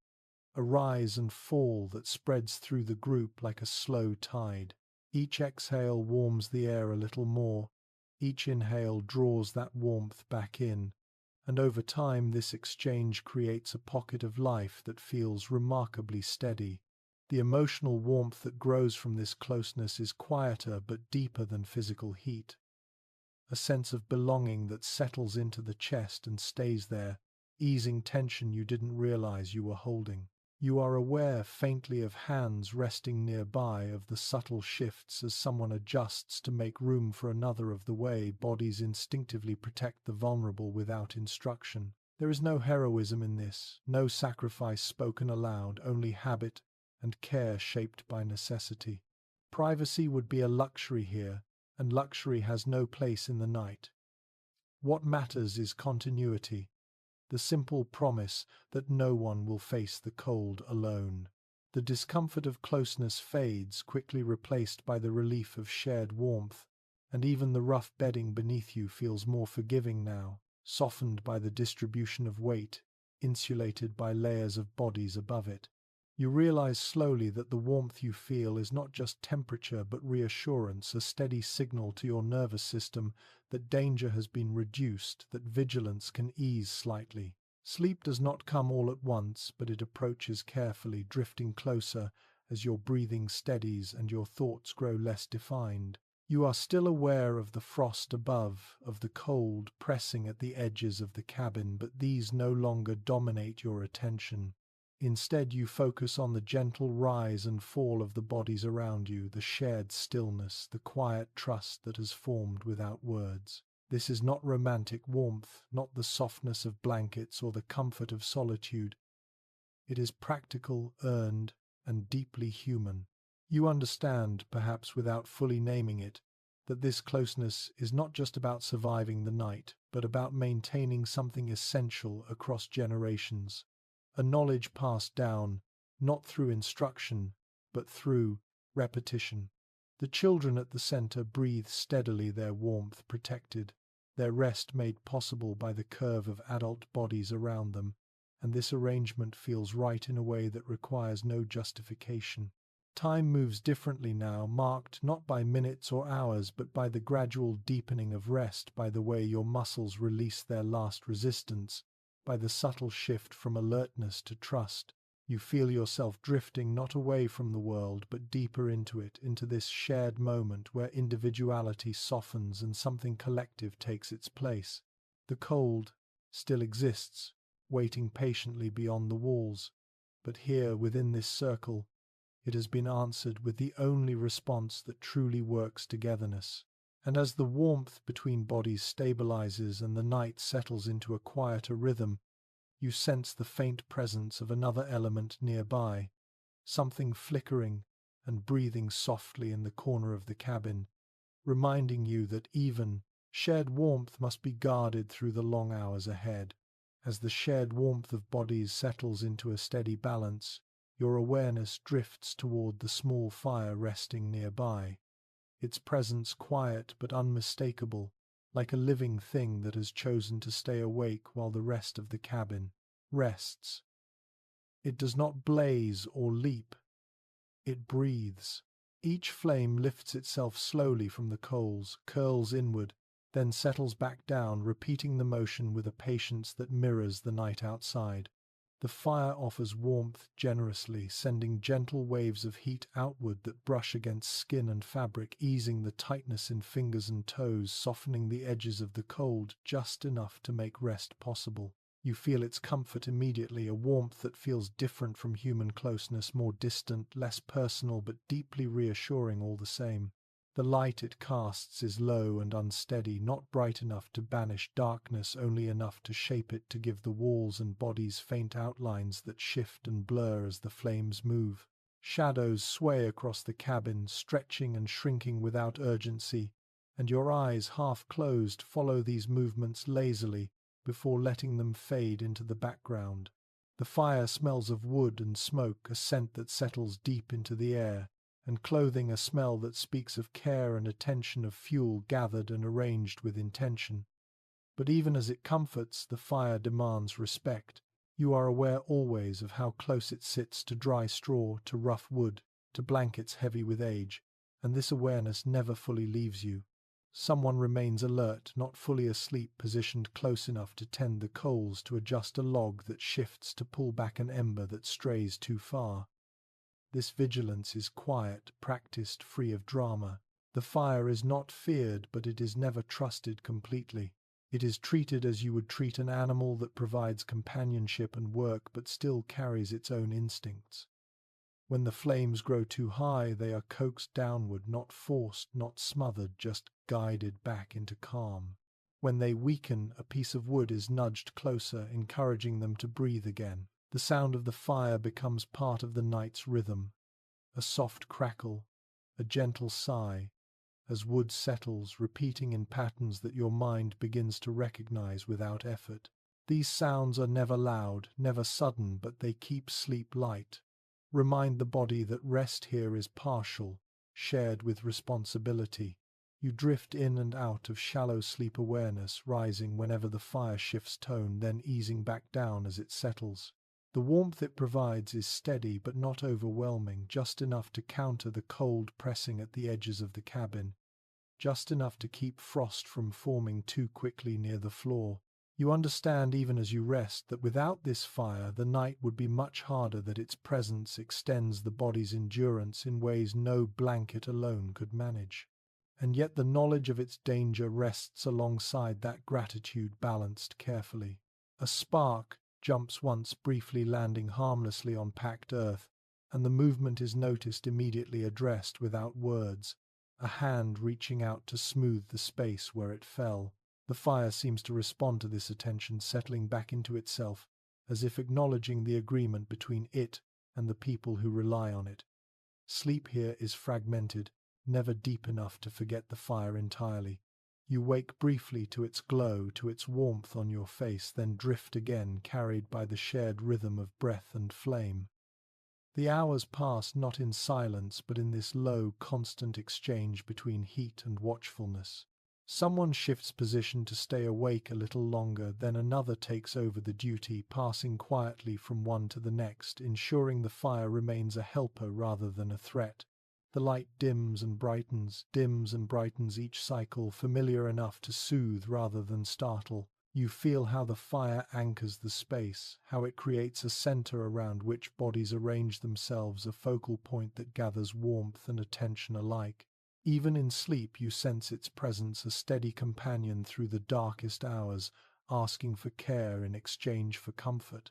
a rise and fall that spreads through the group like a slow tide. Each exhale warms the air a little more, each inhale draws that warmth back in, and over time this exchange creates a pocket of life that feels remarkably steady. The emotional warmth that grows from this closeness is quieter but deeper than physical heat. A sense of belonging that settles into the chest and stays there, easing tension you didn't realize you were holding. You are aware faintly of hands resting nearby, of the subtle shifts as someone adjusts to make room for another, of the way bodies instinctively protect the vulnerable without instruction. There is no heroism in this, no sacrifice spoken aloud, only habit and care shaped by necessity. Privacy would be a luxury here, and luxury has no place in the night. What matters is continuity. The simple promise that no one will face the cold alone. The discomfort of closeness fades, quickly replaced by the relief of shared warmth, and even the rough bedding beneath you feels more forgiving now, softened by the distribution of weight, insulated by layers of bodies above it. You realize slowly that the warmth you feel is not just temperature but reassurance, a steady signal to your nervous system that danger has been reduced, that vigilance can ease slightly. Sleep does not come all at once, but it approaches carefully, drifting closer as your breathing steadies and your thoughts grow less defined. You are still aware of the frost above, of the cold pressing at the edges of the cabin, but these no longer dominate your attention. Instead, you focus on the gentle rise and fall of the bodies around you, the shared stillness, the quiet trust that has formed without words. This is not romantic warmth, not the softness of blankets or the comfort of solitude. It is practical, earned, and deeply human. You understand, perhaps without fully naming it, that this closeness is not just about surviving the night, but about maintaining something essential across generations. A knowledge passed down, not through instruction, but through repetition. The children at the center breathe steadily, their warmth protected. their rest made possible by the curve of adult bodies around them, and this arrangement feels right in a way that requires no justification. Time moves differently now, marked not by minutes or hours, but by the gradual deepening of rest, by the way your muscles release their last resistance, by the subtle shift from alertness to trust. You feel yourself drifting not away from the world, but deeper into it, into this shared moment where individuality softens and something collective takes its place. The cold still exists, waiting patiently beyond the walls, but here, within this circle, it has been answered with the only response that truly works: togetherness. And as the warmth between bodies stabilizes and the night settles into a quieter rhythm, you sense the faint presence of another element nearby, something flickering and breathing softly in the corner of the cabin, reminding you that even shared warmth must be guarded through the long hours ahead. As the shared warmth of bodies settles into a steady balance, your awareness drifts toward the small fire resting nearby, its presence quiet but unmistakable, like a living thing that has chosen to stay awake while the rest of the cabin rests. It does not blaze or leap, it breathes. Each flame lifts itself slowly from the coals, curls inward, then settles back down, repeating the motion with a patience that mirrors the night outside. The fire offers warmth generously, sending gentle waves of heat outward that brush against skin and fabric, easing the tightness in fingers and toes, softening the edges of the cold just enough to make rest possible. You feel its comfort immediately, a warmth that feels different from human closeness, more distant, less personal, but deeply reassuring all the same. The light it casts is low and unsteady, not bright enough to banish darkness, only enough to shape it, to give the walls and bodies faint outlines that shift and blur as the flames move. Shadows sway across the cabin, stretching and shrinking without urgency, and your eyes, half closed, follow these movements lazily before letting them fade into the background. The fire smells of wood and smoke, a scent that settles deep into the air, and clothing, a smell that speaks of care and attention, of fuel gathered and arranged with intention. But even as it comforts, the fire demands respect. You are aware always of how close it sits to dry straw, to rough wood, to blankets heavy with age, and this awareness never fully leaves you. Someone remains alert, not fully asleep, positioned close enough to tend the coals, to adjust a log that shifts, to pull back an ember that strays too far. This vigilance is quiet, practiced, free of drama. The fire is not feared, but it is never trusted completely. It is treated as you would treat an animal that provides companionship and work, but still carries its own instincts. When the flames grow too high, they are coaxed downward, not forced, not smothered, just guided back into calm. When they weaken, a piece of wood is nudged closer, encouraging them to breathe again. The sound of the fire becomes part of the night's rhythm, a soft crackle, a gentle sigh, as wood settles, repeating in patterns that your mind begins to recognize without effort. These sounds are never loud, never sudden, but they keep sleep light, remind the body that rest here is partial, shared with responsibility. You drift in and out of shallow sleep awareness, rising whenever the fire shifts tone, then easing back down as it settles. The warmth it provides is steady but not overwhelming, just enough to counter the cold pressing at the edges of the cabin, just enough to keep frost from forming too quickly near the floor. You understand even as you rest that without this fire the night would be much harder, that its presence extends the body's endurance in ways no blanket alone could manage. And yet the knowledge of its danger rests alongside that gratitude, balanced carefully. A spark jumps once, briefly landing harmlessly on packed earth, and the movement is noticed, immediately addressed without words, a hand reaching out to smooth the space where it fell. The fire seems to respond to this attention, settling back into itself, as if acknowledging the agreement between it and the people who rely on it. Sleep here is fragmented, never deep enough to forget the fire entirely. You wake briefly to its glow, to its warmth on your face, then drift again, carried by the shared rhythm of breath and flame. The hours pass not in silence, but in this low, constant exchange between heat and watchfulness. Someone shifts position to stay awake a little longer, then another takes over the duty, passing quietly from one to the next, ensuring the fire remains a helper rather than a threat. The light dims and brightens each cycle, familiar enough to soothe rather than startle. You feel how the fire anchors the space, how it creates a center around which bodies arrange themselves, a focal point that gathers warmth and attention alike. Even in sleep you sense its presence, a steady companion through the darkest hours, asking for care in exchange for comfort.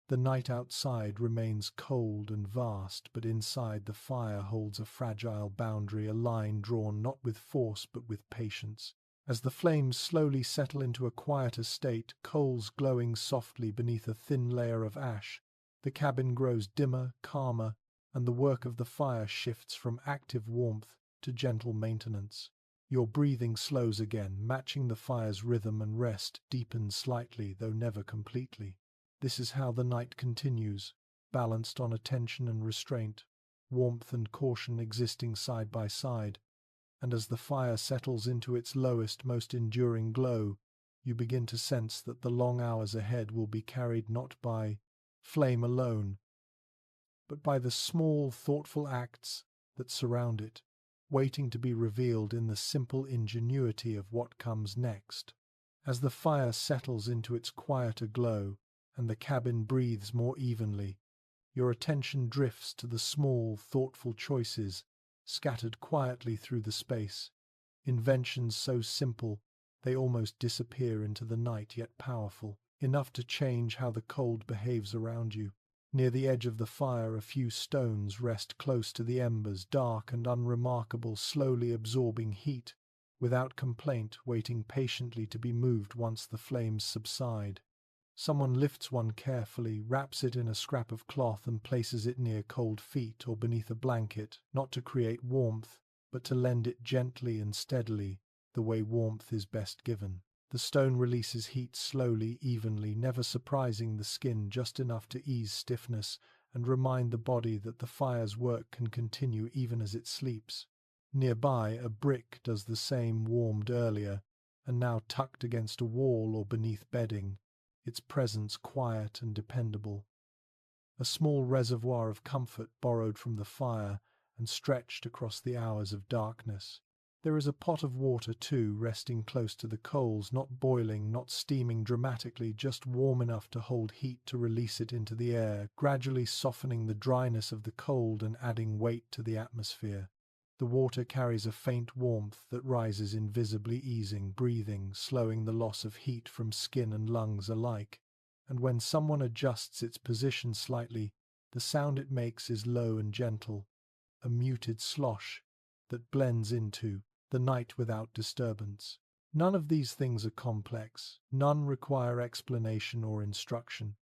The night outside remains cold and vast, but inside the fire holds a fragile boundary, a line drawn not with force but with patience. As the flames slowly settle into a quieter state, coals glowing softly beneath a thin layer of ash, the cabin grows dimmer, calmer, and the work of the fire shifts from active warmth to gentle maintenance. Your breathing slows again, matching the fire's rhythm, and rest deepens slightly, though never completely. This is how the night continues, balanced on attention and restraint, warmth and caution existing side by side. And as the fire settles into its lowest, most enduring glow, you begin to sense that the long hours ahead will be carried not by flame alone, but by the small, thoughtful acts that surround it, waiting to be revealed in the simple ingenuity of what comes next. As the fire settles into its quieter glow, and the cabin breathes more evenly, your attention drifts to the small, thoughtful choices scattered quietly through the space, inventions so simple they almost disappear into the night, yet powerful, enough to change how the cold behaves around you. Near the edge of the fire, a few stones rest close to the embers, dark and unremarkable, slowly absorbing heat, without complaint, waiting patiently to be moved once the flames subside. Someone lifts one carefully, wraps it in a scrap of cloth, and places it near cold feet or beneath a blanket, not to create warmth, but to lend it gently and steadily, the way warmth is best given. The stone releases heat slowly, evenly, never surprising the skin, just enough to ease stiffness and remind the body that the fire's work can continue even as it sleeps. Nearby, a brick does the same, warmed earlier, and now tucked against a wall or beneath bedding, its presence quiet and dependable. A small reservoir of comfort borrowed from the fire and stretched across the hours of darkness. There is a pot of water, too, resting close to the coals, not boiling, not steaming dramatically, just warm enough to hold heat to release it into the air, gradually softening the dryness of the cold and adding weight to the atmosphere. The water carries a faint warmth that rises invisibly, easing breathing, slowing the loss of heat from skin and lungs alike. And when someone adjusts its position slightly, the sound it makes is low and gentle, a muted slosh that blends into the night without disturbance. None of these things are complex, none require explanation or instruction.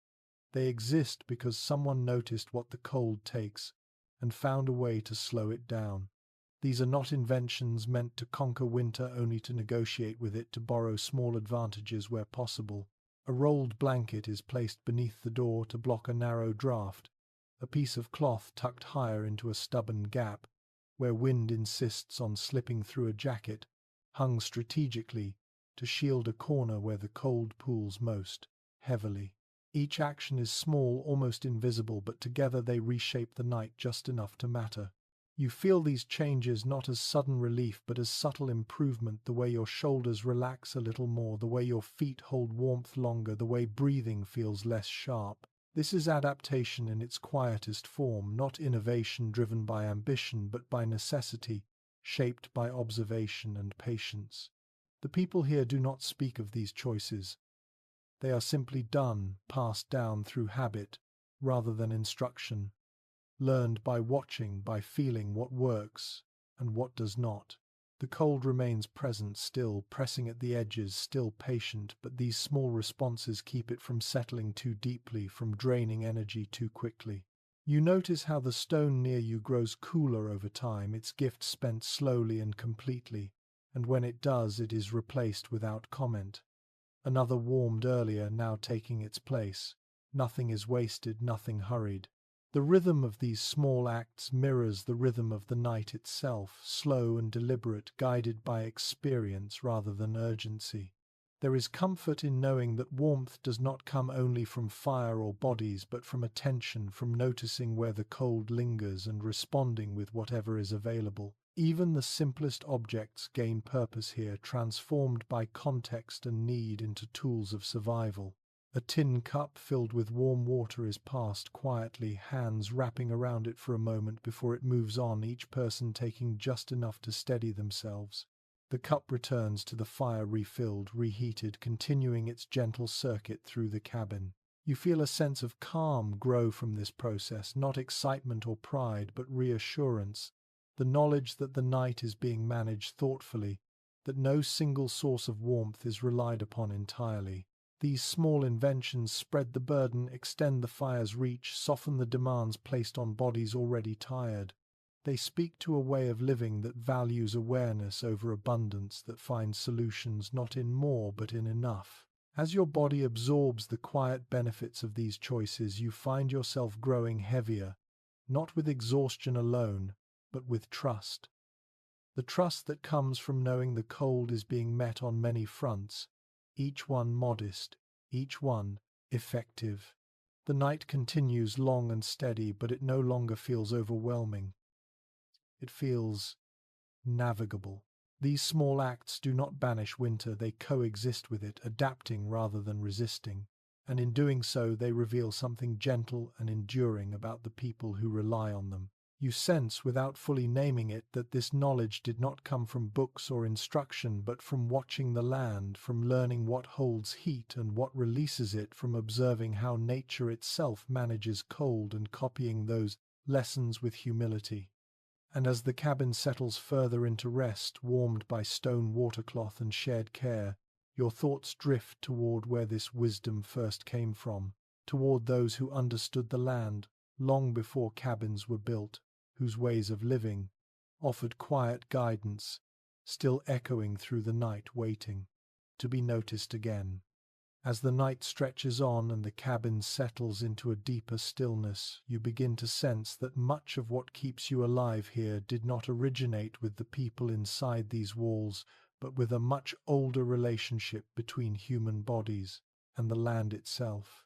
They exist because someone noticed what the cold takes and found a way to slow it down. These are not inventions meant to conquer winter, only to negotiate with it, to borrow small advantages where possible. A rolled blanket is placed beneath the door to block a narrow draught, a piece of cloth tucked higher into a stubborn gap, where wind insists on slipping through a jacket, hung strategically to shield a corner where the cold pools most heavily. Each action is small, almost invisible, but together they reshape the night just enough to matter. You feel these changes not as sudden relief but as subtle improvement, the way your shoulders relax a little more, the way your feet hold warmth longer, the way breathing feels less sharp. This is adaptation in its quietest form, not innovation driven by ambition but by necessity, shaped by observation and patience. The people here do not speak of these choices. They are simply done, passed down through habit rather than instruction, learned by watching, by feeling what works and what does not. The cold remains present, still pressing at the edges, still patient, but these small responses keep it from settling too deeply, from draining energy too quickly. You notice how the stone near you grows cooler over time, its gift spent slowly and completely, and when it does, it is replaced without comment. Another warmed earlier, now taking its place. Nothing is wasted, nothing hurried. The rhythm of these small acts mirrors the rhythm of the night itself, slow and deliberate, guided by experience rather than urgency. There is comfort in knowing that warmth does not come only from fire or bodies, but from attention, from noticing where the cold lingers and responding with whatever is available. Even the simplest objects gain purpose here, transformed by context and need into tools of survival. A tin cup filled with warm water is passed quietly, hands wrapping around it for a moment before it moves on, each person taking just enough to steady themselves. The cup returns to the fire refilled, reheated, continuing its gentle circuit through the cabin. You feel a sense of calm grow from this process, not excitement or pride, but reassurance, the knowledge that the night is being managed thoughtfully, that no single source of warmth is relied upon entirely. These small inventions spread the burden, extend the fire's reach, soften the demands placed on bodies already tired. They speak to a way of living that values awareness over abundance, that finds solutions not in more but in enough. As your body absorbs the quiet benefits of these choices, you find yourself growing heavier, not with exhaustion alone, but with trust. The trust that comes from knowing the cold is being met on many fronts, each one modest, each one effective. The night continues long and steady, but it no longer feels overwhelming. It feels navigable. These small acts do not banish winter, they coexist with it, adapting rather than resisting. And in doing so, they reveal something gentle and enduring about the people who rely on them. You sense, without fully naming it, that this knowledge did not come from books or instruction, but from watching the land, from learning what holds heat and what releases it, from observing how nature itself manages cold and copying those lessons with humility. And as the cabin settles further into rest, warmed by stone watercloth and shared care, your thoughts drift toward where this wisdom first came from, toward those who understood the land long before cabins were built, whose ways of living offered quiet guidance, still echoing through the night, waiting to be noticed again. As the night stretches on and the cabin settles into a deeper stillness, you begin to sense that much of what keeps you alive here did not originate with the people inside these walls, but with a much older relationship between human bodies and the land itself.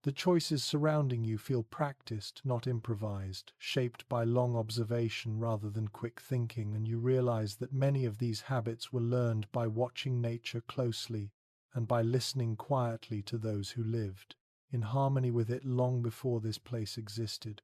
The choices surrounding you feel practiced, not improvised, shaped by long observation rather than quick thinking, and you realize that many of these habits were learned by watching nature closely and by listening quietly to those who lived in harmony with it long before this place existed.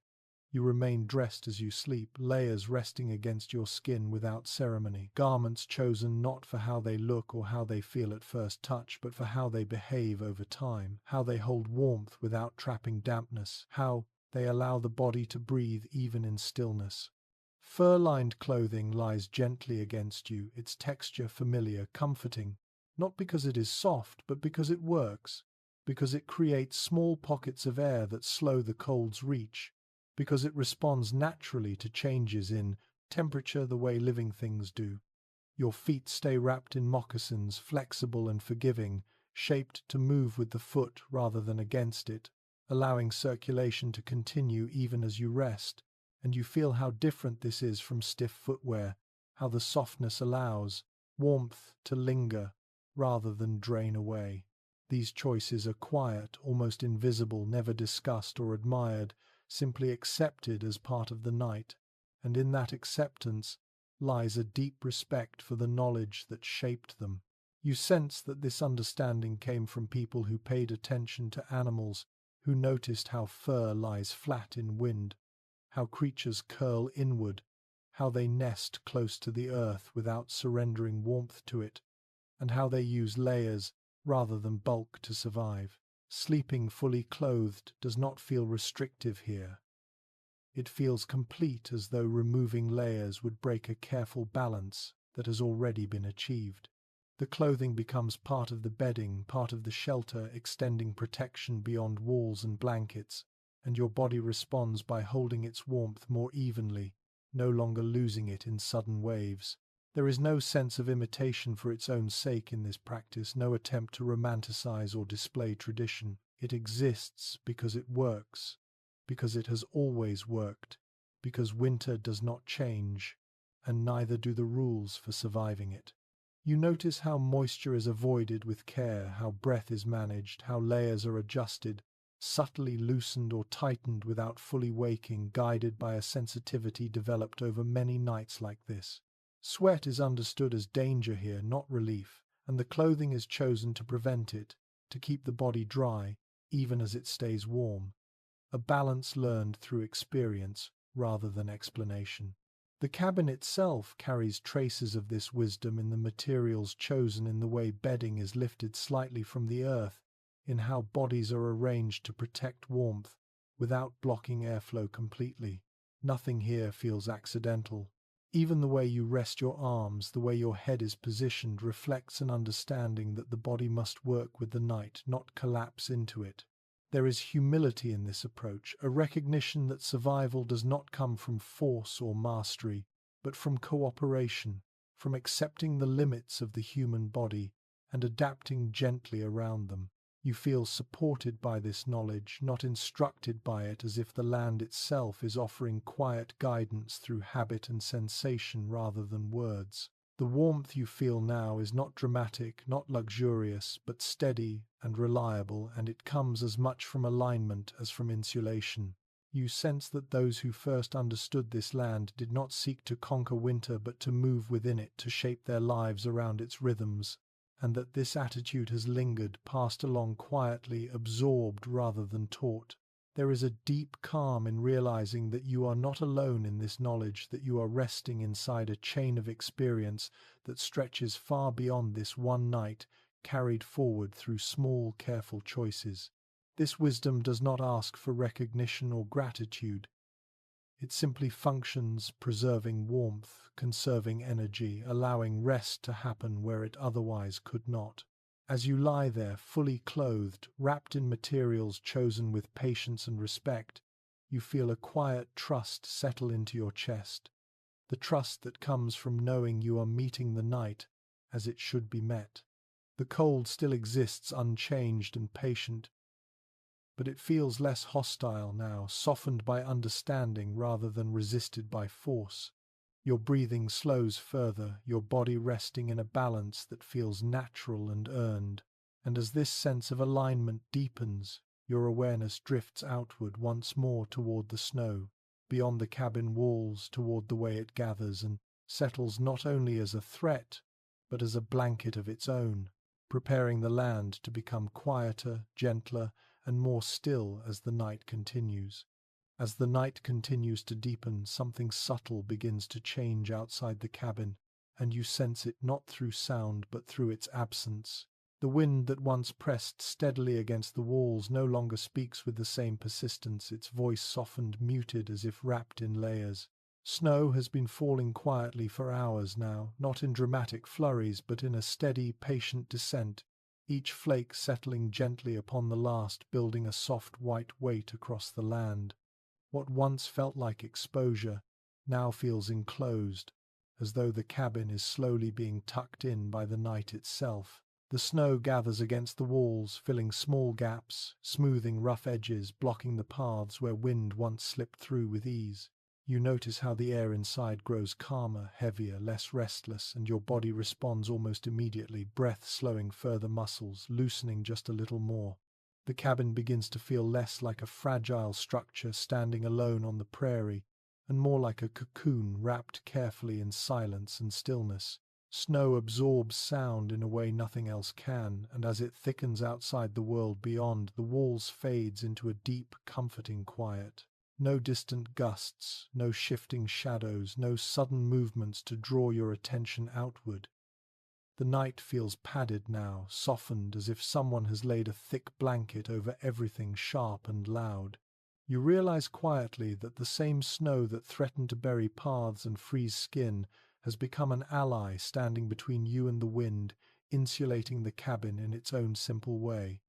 You remain dressed as you sleep, layers resting against your skin without ceremony, garments chosen not for how they look or how they feel at first touch, but for how they behave over time, how they hold warmth without trapping dampness, how they allow the body to breathe even in stillness. Fur-lined clothing lies gently against you, its texture familiar, comforting, not because it is soft, but because it works, because it creates small pockets of air that slow the cold's reach, because it responds naturally to changes in temperature the way living things do. Your feet stay wrapped in moccasins, flexible and forgiving, shaped to move with the foot rather than against it, allowing circulation to continue even as you rest, and you feel how different this is from stiff footwear, how the softness allows warmth to linger rather than drain away. These choices are quiet, almost invisible, never discussed or admired, simply accepted as part of the night, and in that acceptance lies a deep respect for the knowledge that shaped them. You sense that this understanding came from people who paid attention to animals, who noticed how fur lies flat in wind, how creatures curl inward, how they nest close to the earth without surrendering warmth to it, and how they use layers rather than bulk to survive. Sleeping fully clothed does not feel restrictive here. It feels complete, as though removing layers would break a careful balance that has already been achieved. The clothing becomes part of the bedding, part of the shelter, extending protection beyond walls and blankets, and your body responds by holding its warmth more evenly, no longer losing it in sudden waves. There is no sense of imitation for its own sake in this practice, no attempt to romanticize or display tradition. It exists because it works, because it has always worked, because winter does not change, and neither do the rules for surviving it. You notice how moisture is avoided with care, how breath is managed, how layers are adjusted, subtly loosened or tightened without fully waking, guided by a sensitivity developed over many nights like this. Sweat is understood as danger here, not relief, and the clothing is chosen to prevent it, to keep the body dry, even as it stays warm. A balance learned through experience rather than explanation. The cabin itself carries traces of this wisdom in the materials chosen, in the way bedding is lifted slightly from the earth, in how bodies are arranged to protect warmth without blocking airflow completely. Nothing here feels accidental. Even the way you rest your arms, the way your head is positioned, reflects an understanding that the body must work with the night, not collapse into it. There is humility in this approach, a recognition that survival does not come from force or mastery, but from cooperation, from accepting the limits of the human body and adapting gently around them. You feel supported by this knowledge, not instructed by it, as if the land itself is offering quiet guidance through habit and sensation rather than words. The warmth you feel now is not dramatic, not luxurious, but steady and reliable, and it comes as much from alignment as from insulation. You sense that those who first understood this land did not seek to conquer winter, but to move within it, to shape their lives around its rhythms, and that this attitude has lingered, passed along quietly, absorbed rather than taught. There is a deep calm in realizing that you are not alone in this knowledge, that you are resting inside a chain of experience that stretches far beyond this one night, carried forward through small, careful choices. This wisdom does not ask for recognition or gratitude. It simply functions, preserving warmth, conserving energy, allowing rest to happen where it otherwise could not. As you lie there, fully clothed, wrapped in materials chosen with patience and respect, you feel a quiet trust settle into your chest, the trust that comes from knowing you are meeting the night as it should be met. The cold still exists, unchanged and patient, but it feels less hostile now, softened by understanding rather than resisted by force. Your breathing slows further, your body resting in a balance that feels natural and earned. And as this sense of alignment deepens, your awareness drifts outward once more toward the snow, beyond the cabin walls, toward the way it gathers and settles not only as a threat, but as a blanket of its own, preparing the land to become quieter, gentler, and more still as the night continues. As the night continues to deepen, something subtle begins to change outside the cabin, and you sense it not through sound but through its absence. The wind that once pressed steadily against the walls no longer speaks with the same persistence, its voice softened, muted, as if wrapped in layers. Snow has been falling quietly for hours now, not in dramatic flurries, but in a steady, patient descent, each flake settling gently upon the last, building a soft white weight across the land. What once felt like exposure now feels enclosed, as though the cabin is slowly being tucked in by the night itself. The snow gathers against the walls, filling small gaps, smoothing rough edges, blocking the paths where wind once slipped through with ease. You notice how the air inside grows calmer, heavier, less restless, and your body responds almost immediately, breath slowing further, muscles loosening just a little more. The cabin begins to feel less like a fragile structure standing alone on the prairie, and more like a cocoon wrapped carefully in silence and stillness. Snow absorbs sound in a way nothing else can, and as it thickens outside the world beyond, the walls fades into a deep, comforting quiet. No distant gusts, no shifting shadows, no sudden movements to draw your attention outward. The night feels padded now, softened, as if someone has laid a thick blanket over everything sharp and loud. You realize quietly that the same snow that threatened to bury paths and freeze skin has become an ally, standing between you and the wind, insulating the cabin in its own simple way.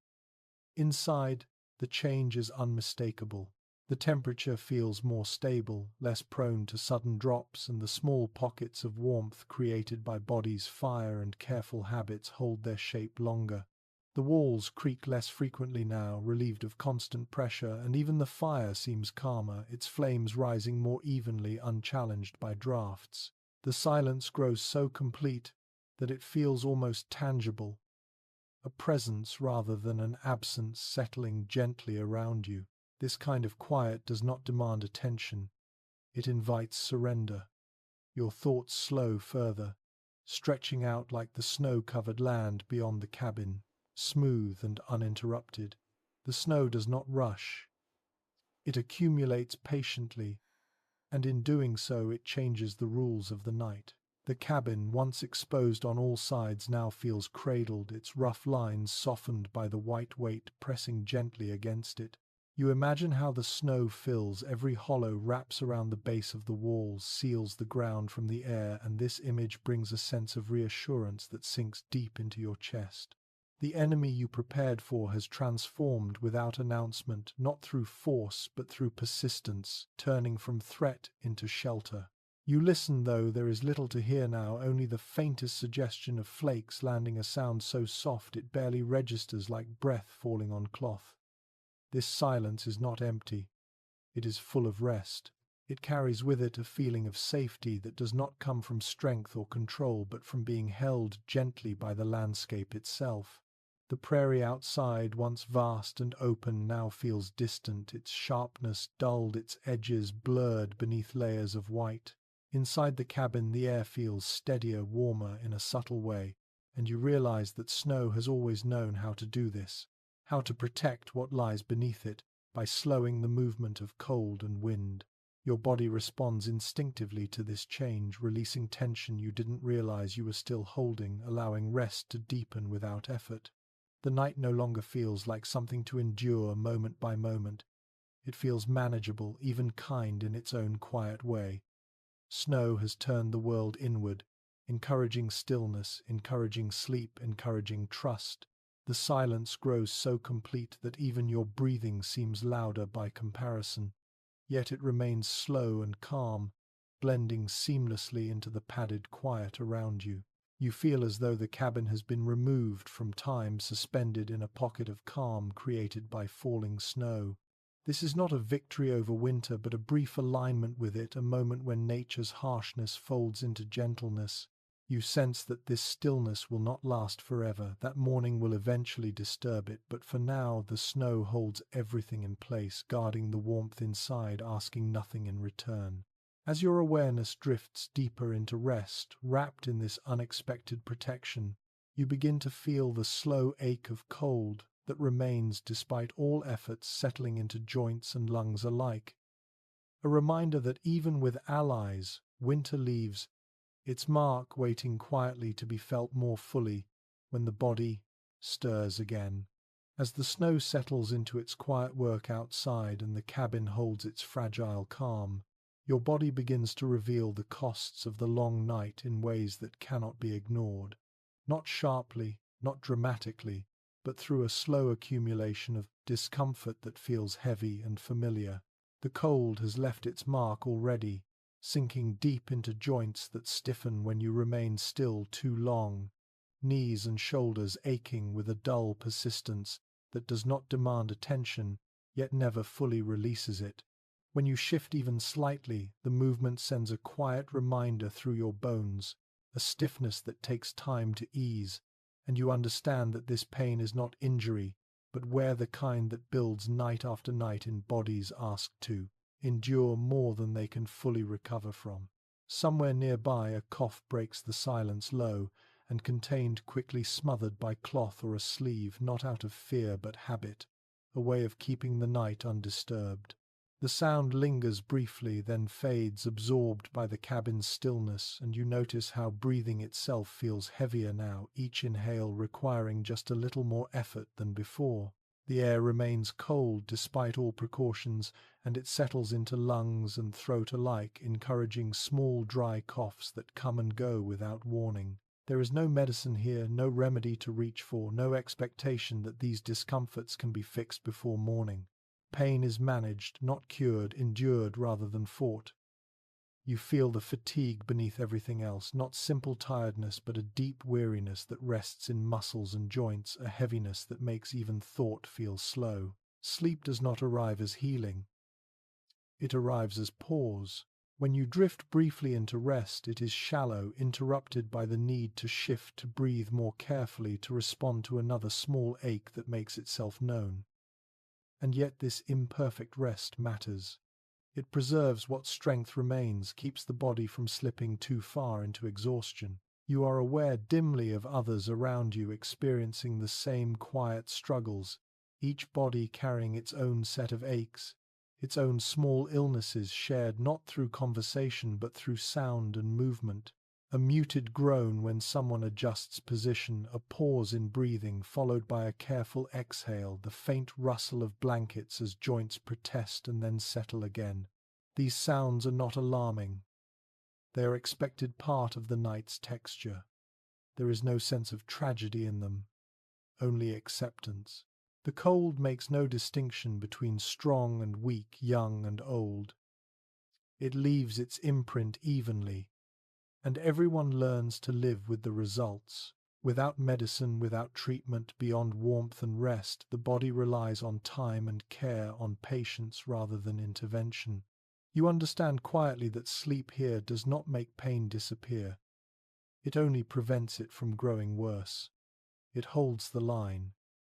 Inside, the change is unmistakable. The temperature feels more stable, less prone to sudden drops, and the small pockets of warmth created by body's fire and careful habits hold their shape longer. The walls creak less frequently now, relieved of constant pressure, and even the fire seems calmer, its flames rising more evenly, unchallenged by drafts. The silence grows so complete that it feels almost tangible, a presence rather than an absence settling gently around you. This kind of quiet does not demand attention, it invites surrender. Your thoughts slow further, stretching out like the snow-covered land beyond the cabin, smooth and uninterrupted. The snow does not rush. It accumulates patiently, and in doing so it changes the rules of the night. The cabin, once exposed on all sides, now feels cradled, its rough lines softened by the white weight pressing gently against it. You imagine how the snow fills every hollow, wraps around the base of the walls, seals the ground from the air, and this image brings a sense of reassurance that sinks deep into your chest. The enemy you prepared for has transformed without announcement, not through force but through persistence, turning from threat into shelter. You listen, though there is little to hear now, only the faintest suggestion of flakes landing, a sound so soft it barely registers, like breath falling on cloth. This silence is not empty. It is full of rest. It carries with it a feeling of safety that does not come from strength or control, but from being held gently by the landscape itself. The prairie outside, once vast and open, now feels distant, its sharpness dulled, its edges blurred beneath layers of white. Inside the cabin, the air feels steadier, warmer in a subtle way, and you realize that snow has always known how to do this, how to protect what lies beneath it by slowing the movement of cold and wind. Your body responds instinctively to this change, releasing tension you didn't realize you were still holding, allowing rest to deepen without effort. The night no longer feels like something to endure moment by moment. It feels manageable, even kind in its own quiet way. Snow has turned the world inward, encouraging stillness, encouraging sleep, encouraging trust. The silence grows so complete that even your breathing seems louder by comparison. Yet it remains slow and calm, blending seamlessly into the padded quiet around you. You feel as though the cabin has been removed from time, suspended in a pocket of calm created by falling snow. This is not a victory over winter, but a brief alignment with it, a moment when nature's harshness folds into gentleness. You sense that this stillness will not last forever, that morning will eventually disturb it, but for now the snow holds everything in place, guarding the warmth inside, asking nothing in return. As your awareness drifts deeper into rest, wrapped in this unexpected protection, you begin to feel the slow ache of cold that remains despite all efforts, settling into joints and lungs alike. A reminder that even with allies, winter leaves its mark, waiting quietly to be felt more fully when the body stirs again. As the snow settles into its quiet work outside and the cabin holds its fragile calm, your body begins to reveal the costs of the long night in ways that cannot be ignored. Not sharply, not dramatically, but through a slow accumulation of discomfort that feels heavy and familiar. The cold has left its mark already, sinking deep into joints that stiffen when you remain still too long, knees and shoulders aching with a dull persistence that does not demand attention, yet never fully releases it. When you shift even slightly, the movement sends a quiet reminder through your bones, a stiffness that takes time to ease, and you understand that this pain is not injury, but the kind that builds night after night in bodies asked to endure more than they can fully recover from. Somewhere nearby, a cough breaks the silence, low and contained, quickly smothered by cloth or a sleeve, not out of fear but habit, a way of keeping the night undisturbed. The sound lingers briefly, then fades, absorbed by the cabin's stillness, and you notice how breathing itself feels heavier now, each inhale requiring just a little more effort than before. The air remains cold despite all precautions, and it settles into lungs and throat alike, encouraging small dry coughs that come and go without warning. There is no medicine here, no remedy to reach for, no expectation that these discomforts can be fixed before morning. Pain is managed, not cured, endured rather than fought. You feel the fatigue beneath everything else, not simple tiredness, but a deep weariness that rests in muscles and joints, a heaviness that makes even thought feel slow. Sleep does not arrive as healing. It arrives as pause. When you drift briefly into rest, it is shallow, interrupted by the need to shift, to breathe more carefully, to respond to another small ache that makes itself known. And yet this imperfect rest matters. It preserves what strength remains, keeps the body from slipping too far into exhaustion. You are aware dimly of others around you experiencing the same quiet struggles, each body carrying its own set of aches, its own small illnesses shared not through conversation but through sound and movement. A muted groan when someone adjusts position, a pause in breathing followed by a careful exhale, the faint rustle of blankets as joints protest and then settle again. These sounds are not alarming. They are expected part of the night's texture. There is no sense of tragedy in them, only acceptance. The cold makes no distinction between strong and weak, young and old. It leaves its imprint evenly, and everyone learns to live with the results. Without medicine, without treatment, beyond warmth and rest, the body relies on time and care, on patience rather than intervention. You understand quietly that sleep here does not make pain disappear. It only prevents it from growing worse. It holds the line.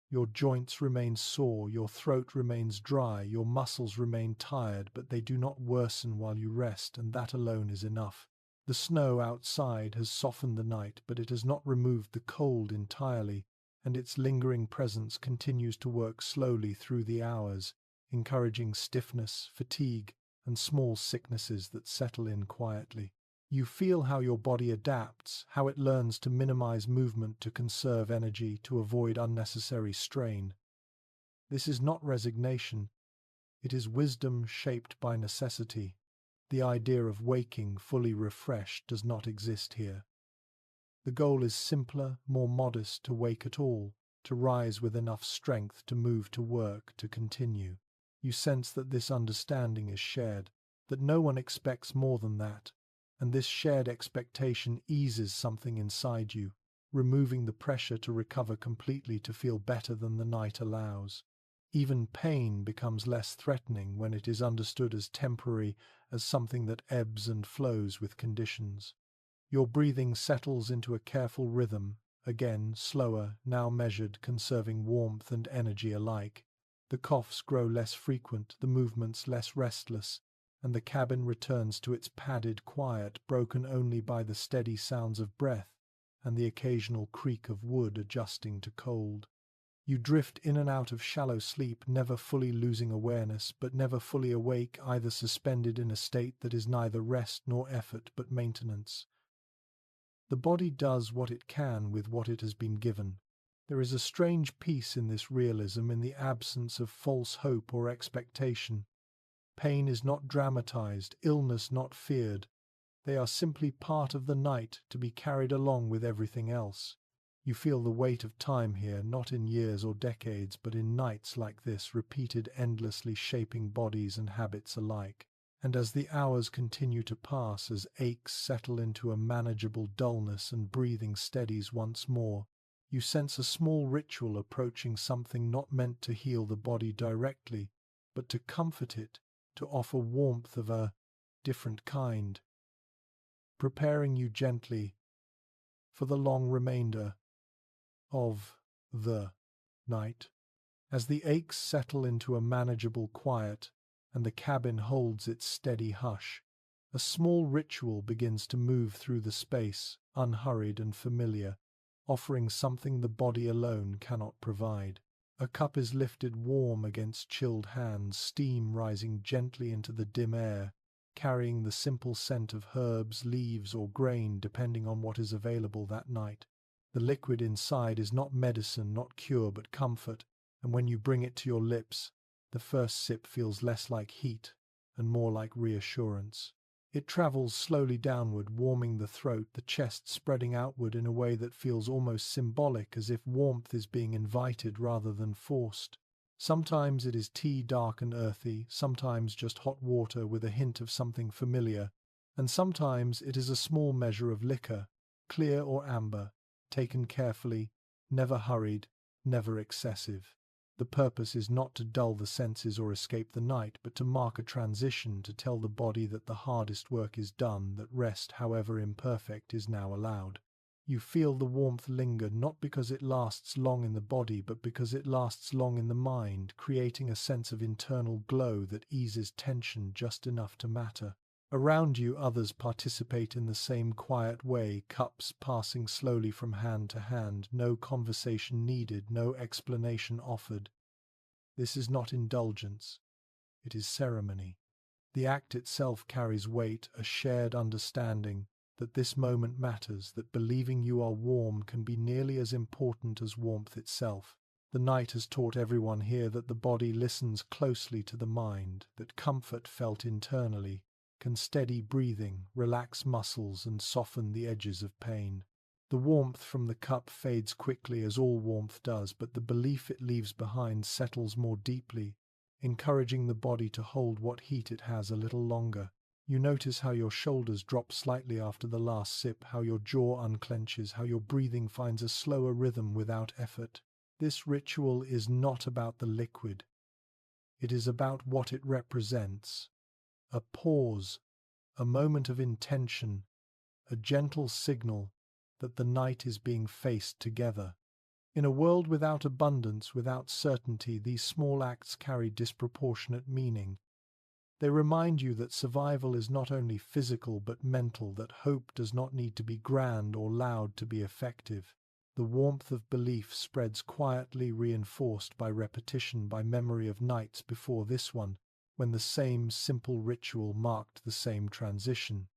Your joints remain sore, your throat remains dry, your muscles remain tired, but they do not worsen while you rest, and that alone is enough. The snow outside has softened the night, but it has not removed the cold entirely, and its lingering presence continues to work slowly through the hours, encouraging stiffness, fatigue, and small sicknesses that settle in quietly. You feel how your body adapts, how it learns to minimize movement to conserve energy, to avoid unnecessary strain. This is not resignation, it is wisdom shaped by necessity. The idea of waking fully refreshed does not exist here. The goal is simpler, more modest: to wake at all, to rise with enough strength to move, to work, to continue. You sense that this understanding is shared, that no one expects more than that, and this shared expectation eases something inside you, removing the pressure to recover completely, to feel better than the night allows. Even pain becomes less threatening when it is understood as temporary, as something that ebbs and flows with conditions. Your breathing settles into a careful rhythm, again slower, now measured, conserving warmth and energy alike. The coughs grow less frequent, the movements less restless, and the cabin returns to its padded quiet, broken only by the steady sounds of breath and the occasional creak of wood adjusting to cold. You drift in and out of shallow sleep, never fully losing awareness, but never fully awake, either suspended in a state that is neither rest nor effort, but maintenance. The body does what it can with what it has been given. There is a strange peace in this realism, in the absence of false hope or expectation. Pain is not dramatized, illness not feared. They are simply part of the night, to be carried along with everything else. You feel the weight of time here, not in years or decades, but in nights like this, repeated endlessly, shaping bodies and habits alike. And as the hours continue to pass, as aches settle into a manageable dullness and breathing steadies once more, you sense a small ritual approaching, something not meant to heal the body directly, but to comfort it, to offer warmth of a different kind, preparing you gently for the long remainder of the night. As the aches settle into a manageable quiet and the cabin holds its steady hush, a small ritual begins to move through the space, unhurried and familiar, offering something the body alone cannot provide. A cup is lifted warm against chilled hands, steam rising gently into the dim air, carrying the simple scent of herbs, leaves, or grain, depending on what is available that night. The liquid inside is not medicine, not cure, but comfort, and when you bring it to your lips, the first sip feels less like heat and more like reassurance. It travels slowly downward, warming the throat, the chest spreading outward in a way that feels almost symbolic, as if warmth is being invited rather than forced. Sometimes it is tea, dark and earthy, sometimes just hot water with a hint of something familiar, And sometimes it is a small measure of liquor, clear or amber, taken carefully, never hurried, never excessive. The purpose is not to dull the senses or escape the night, but to mark a transition, to tell the body that the hardest work is done, that rest, however imperfect, is now allowed. You feel the warmth linger, not because it lasts long in the body, but because it lasts long in the mind, creating a sense of internal glow that eases tension just enough to matter. Around you, others participate in the same quiet way, cups passing slowly from hand to hand, no conversation needed, no explanation offered. This is not indulgence, it is ceremony. The act itself carries weight, a shared understanding that this moment matters, that believing you are warm can be nearly as important as warmth itself. The night has taught everyone here that the body listens closely to the mind, that comfort felt internally can steady breathing, relax muscles, and soften the edges of pain. The warmth from the cup fades quickly, as all warmth does, but the belief it leaves behind settles more deeply, encouraging the body to hold what heat it has a little longer. You notice how your shoulders drop slightly after the last sip, how your jaw unclenches, how your breathing finds a slower rhythm without effort. This ritual is not about the liquid. It is about what it represents. A pause, a moment of intention, a gentle signal that the night is being faced together. In a world without abundance, without certainty, these small acts carry disproportionate meaning. They remind you that survival is not only physical but mental, that hope does not need to be grand or loud to be effective. The warmth of belief spreads quietly, reinforced by repetition, by memory of nights before this one, when the same simple ritual marked the same transition.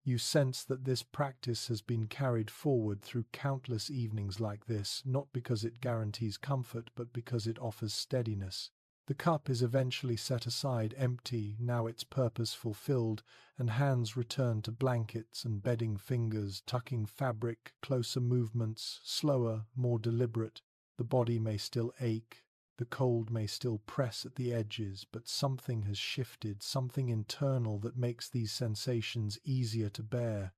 You sense that this practice has been carried forward through countless evenings like this, not because it guarantees comfort, but because it offers steadiness. The cup is eventually set aside, empty, now its purpose fulfilled, and hands return to blankets and bedding, fingers tucking fabric, closer movements, slower, more deliberate. The body may still ache, the cold may still press at the edges, but something has shifted, something internal that makes these sensations easier to bear.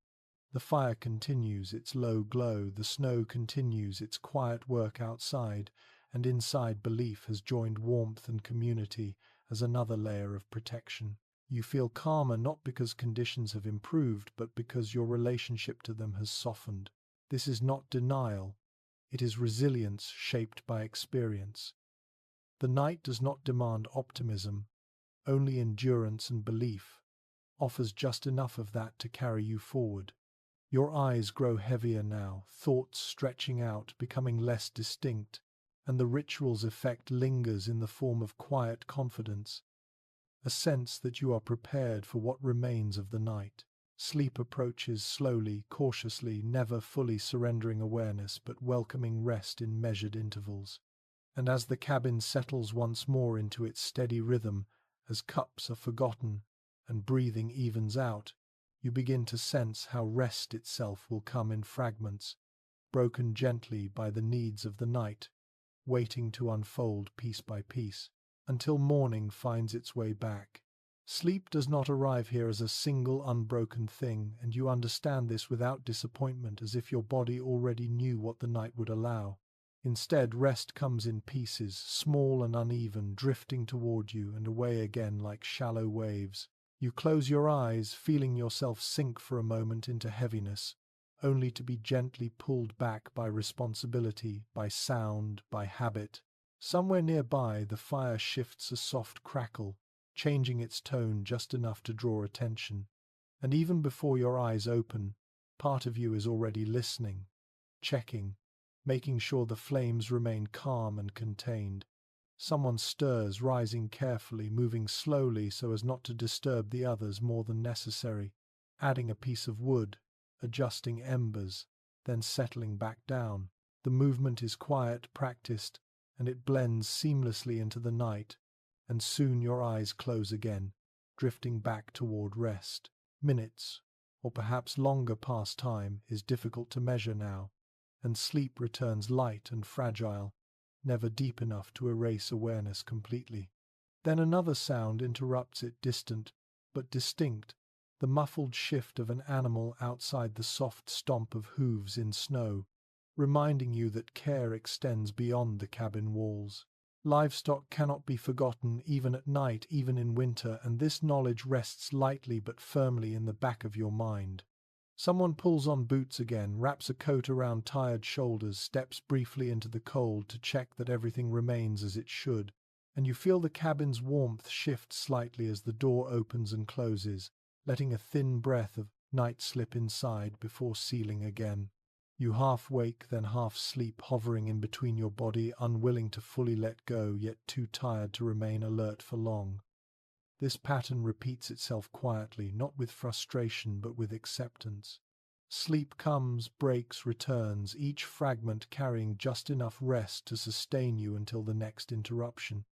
The fire continues its low glow, the snow continues its quiet work outside, and inside belief has joined warmth and community as another layer of protection. You feel calmer not because conditions have improved, but because your relationship to them has softened. This is not denial, it is resilience shaped by experience. The night does not demand optimism, only endurance, and belief offers just enough of that to carry you forward. Your eyes grow heavier now, thoughts stretching out, becoming less distinct, and the ritual's effect lingers in the form of quiet confidence, a sense that you are prepared for what remains of the night. Sleep approaches slowly, cautiously, never fully surrendering awareness, but welcoming rest in measured intervals. And as the cabin settles once more into its steady rhythm, as cups are forgotten and breathing evens out, you begin to sense how rest itself will come in fragments, broken gently by the needs of the night, waiting to unfold piece by piece, until morning finds its way back. Sleep does not arrive here as a single unbroken thing, and you understand this without disappointment, as if your body already knew what the night would allow. Instead, rest comes in pieces, small and uneven, drifting toward you and away again like shallow waves. You close your eyes, feeling yourself sink for a moment into heaviness, only to be gently pulled back by responsibility, by sound, by habit. Somewhere nearby, the fire shifts a soft crackle, changing its tone just enough to draw attention. And even before your eyes open, part of you is already listening, checking, making sure the flames remain calm and contained. Someone stirs, rising carefully, moving slowly so as not to disturb the others more than necessary, adding a piece of wood, adjusting embers, then settling back down. The movement is quiet, practiced, and it blends seamlessly into the night, and soon your eyes close again, drifting back toward rest. Minutes, or perhaps longer past time, is difficult to measure now, and sleep returns light and fragile, never deep enough to erase awareness completely. Then another sound interrupts it, distant but distinct, the muffled shift of an animal outside, the soft stomp of hooves in snow, reminding you that care extends beyond the cabin walls. Livestock cannot be forgotten even at night, even in winter, and this knowledge rests lightly but firmly in the back of your mind. Someone pulls on boots again, wraps a coat around tired shoulders, steps briefly into the cold to check that everything remains as it should, and you feel the cabin's warmth shift slightly as the door opens and closes, letting a thin breath of night slip inside before sealing again. You half wake, then half sleep, hovering in between your body, unwilling to fully let go, yet too tired to remain alert for long. This pattern repeats itself quietly, not with frustration but with acceptance. Sleep comes, breaks, returns, each fragment carrying just enough rest to sustain you until the next interruption.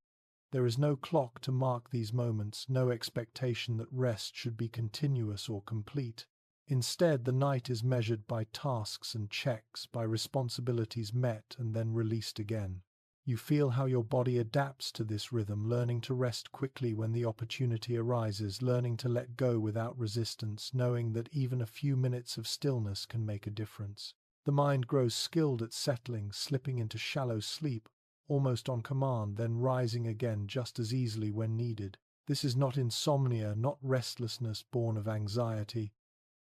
There is no clock to mark these moments, no expectation that rest should be continuous or complete. Instead, the night is measured by tasks and checks, by responsibilities met and then released again. You feel how your body adapts to this rhythm, learning to rest quickly when the opportunity arises, learning to let go without resistance, knowing that even a few minutes of stillness can make a difference. The mind grows skilled at settling, slipping into shallow sleep, almost on command, then rising again just as easily when needed. This is not insomnia, not restlessness born of anxiety.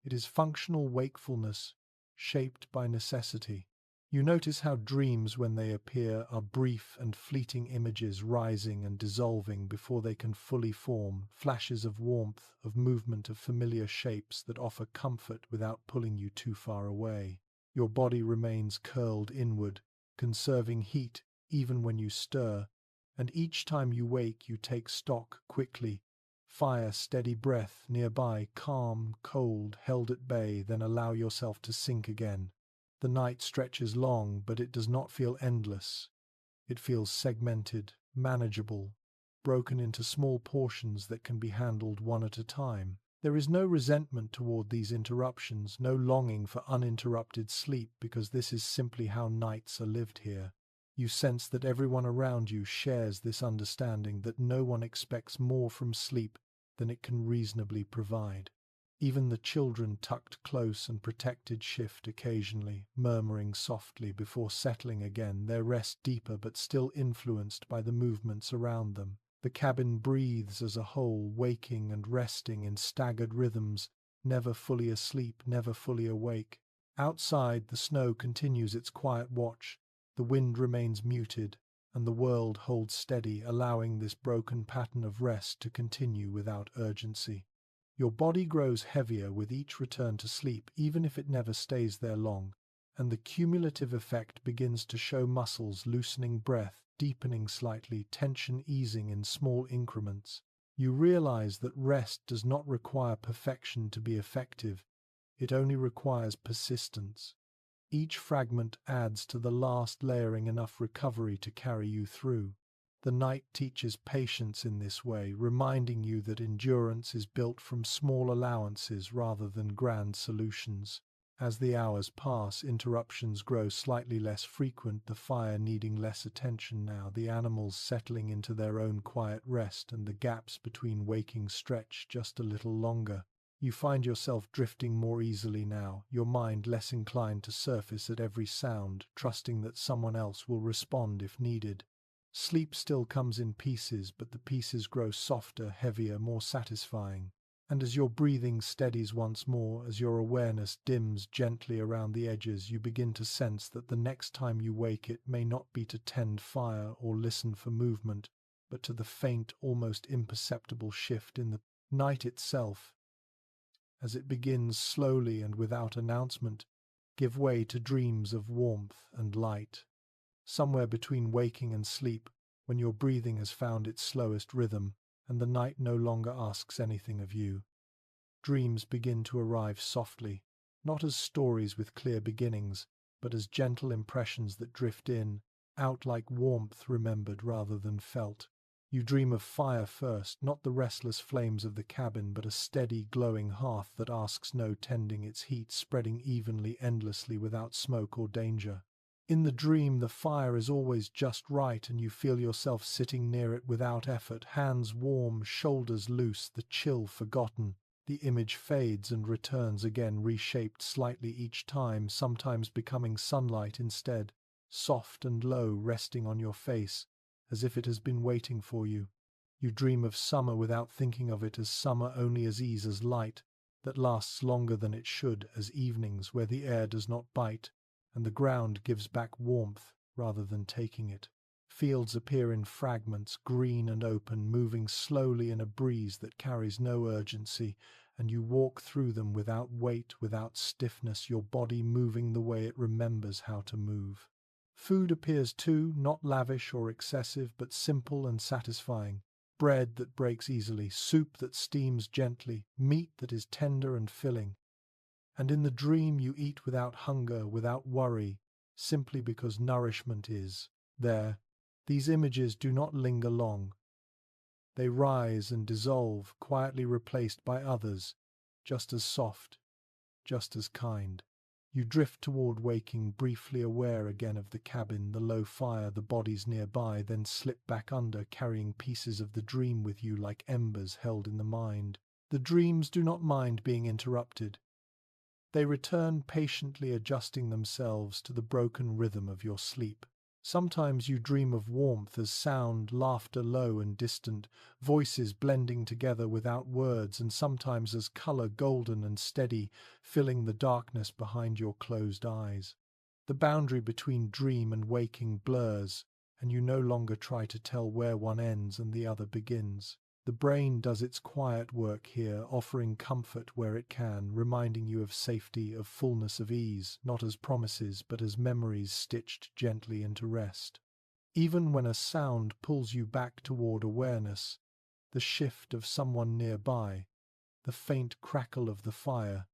It is functional wakefulness, shaped by necessity. You notice how dreams, when they appear, are brief and fleeting images rising and dissolving before they can fully form, flashes of warmth, of movement, of familiar shapes that offer comfort without pulling you too far away. Your body remains curled inward, conserving heat even when you stir, and each time you wake you take stock quickly. Fire, steady breath nearby, calm, cold, held at bay, then allow yourself to sink again. The night stretches long, but it does not feel endless. It feels segmented, manageable, broken into small portions that can be handled one at a time. There is no resentment toward these interruptions, no longing for uninterrupted sleep, because this is simply how nights are lived here. You sense that everyone around you shares this understanding, that no one expects more from sleep than it can reasonably provide. Even the children, tucked close and protected, shift occasionally, murmuring softly before settling again, their rest deeper but still influenced by the movements around them. The cabin breathes as a whole, waking and resting in staggered rhythms, never fully asleep, never fully awake. Outside, the snow continues its quiet watch, the wind remains muted, and the world holds steady, allowing this broken pattern of rest to continue without urgency. Your body grows heavier with each return to sleep, even if it never stays there long, and the cumulative effect begins to show: muscles loosening, breath deepening slightly, tension easing in small increments. You realize that rest does not require perfection to be effective, it only requires persistence. Each fragment adds to the last, layering enough recovery to carry you through. The night teaches patience in this way, reminding you that endurance is built from small allowances rather than grand solutions. As the hours pass, interruptions grow slightly less frequent, the fire needing less attention now, the animals settling into their own quiet rest, and the gaps between waking stretch just a little longer. You find yourself drifting more easily now, your mind less inclined to surface at every sound, trusting that someone else will respond if needed. Sleep still comes in pieces, but the pieces grow softer, heavier, more satisfying. And as your breathing steadies once more, as your awareness dims gently around the edges, you begin to sense that the next time you wake it may not be to tend fire or listen for movement, but to the faint, almost imperceptible shift in the night itself, as it begins slowly and without announcement, give way to dreams of warmth and light. Somewhere between waking and sleep, when your breathing has found its slowest rhythm, and the night no longer asks anything of you, dreams begin to arrive softly, not as stories with clear beginnings, but as gentle impressions that drift in, out like warmth remembered rather than felt. You dream of fire first, not the restless flames of the cabin, but a steady, glowing hearth that asks no tending, its heat spreading evenly, endlessly, without smoke or danger. In the dream, the fire is always just right, and you feel yourself sitting near it without effort, hands warm, shoulders loose, the chill forgotten. The image fades and returns again, reshaped slightly each time, sometimes becoming sunlight instead, soft and low, resting on your face, as if it has been waiting for you. You dream of summer without thinking of it as summer, only as ease, as light that lasts longer than it should, as evenings where the air does not bite and the ground gives back warmth rather than taking it. Fields appear in fragments, green and open, moving slowly in a breeze that carries no urgency, and you walk through them without weight, without stiffness, your body moving the way it remembers how to move. Food appears too, not lavish or excessive, but simple and satisfying. Bread that breaks easily, soup that steams gently, meat that is tender and filling. And in the dream you eat without hunger, without worry, simply because nourishment is there. These images do not linger long. They rise and dissolve, quietly replaced by others, just as soft, just as kind. You drift toward waking, briefly aware again of the cabin, the low fire, the bodies nearby, then slip back under, carrying pieces of the dream with you like embers held in the mind. The dreams do not mind being interrupted. They return patiently, adjusting themselves to the broken rhythm of your sleep. Sometimes you dream of warmth as sound, laughter low and distant, voices blending together without words, and sometimes as color, golden and steady, filling the darkness behind your closed eyes. The boundary between dream and waking blurs, and you no longer try to tell where one ends and the other begins. The brain does its quiet work here, offering comfort where it can, reminding you of safety, of fullness, of ease, not as promises, but as memories stitched gently into rest. Even when a sound pulls you back toward awareness, the shift of someone nearby, the faint crackle of the fire,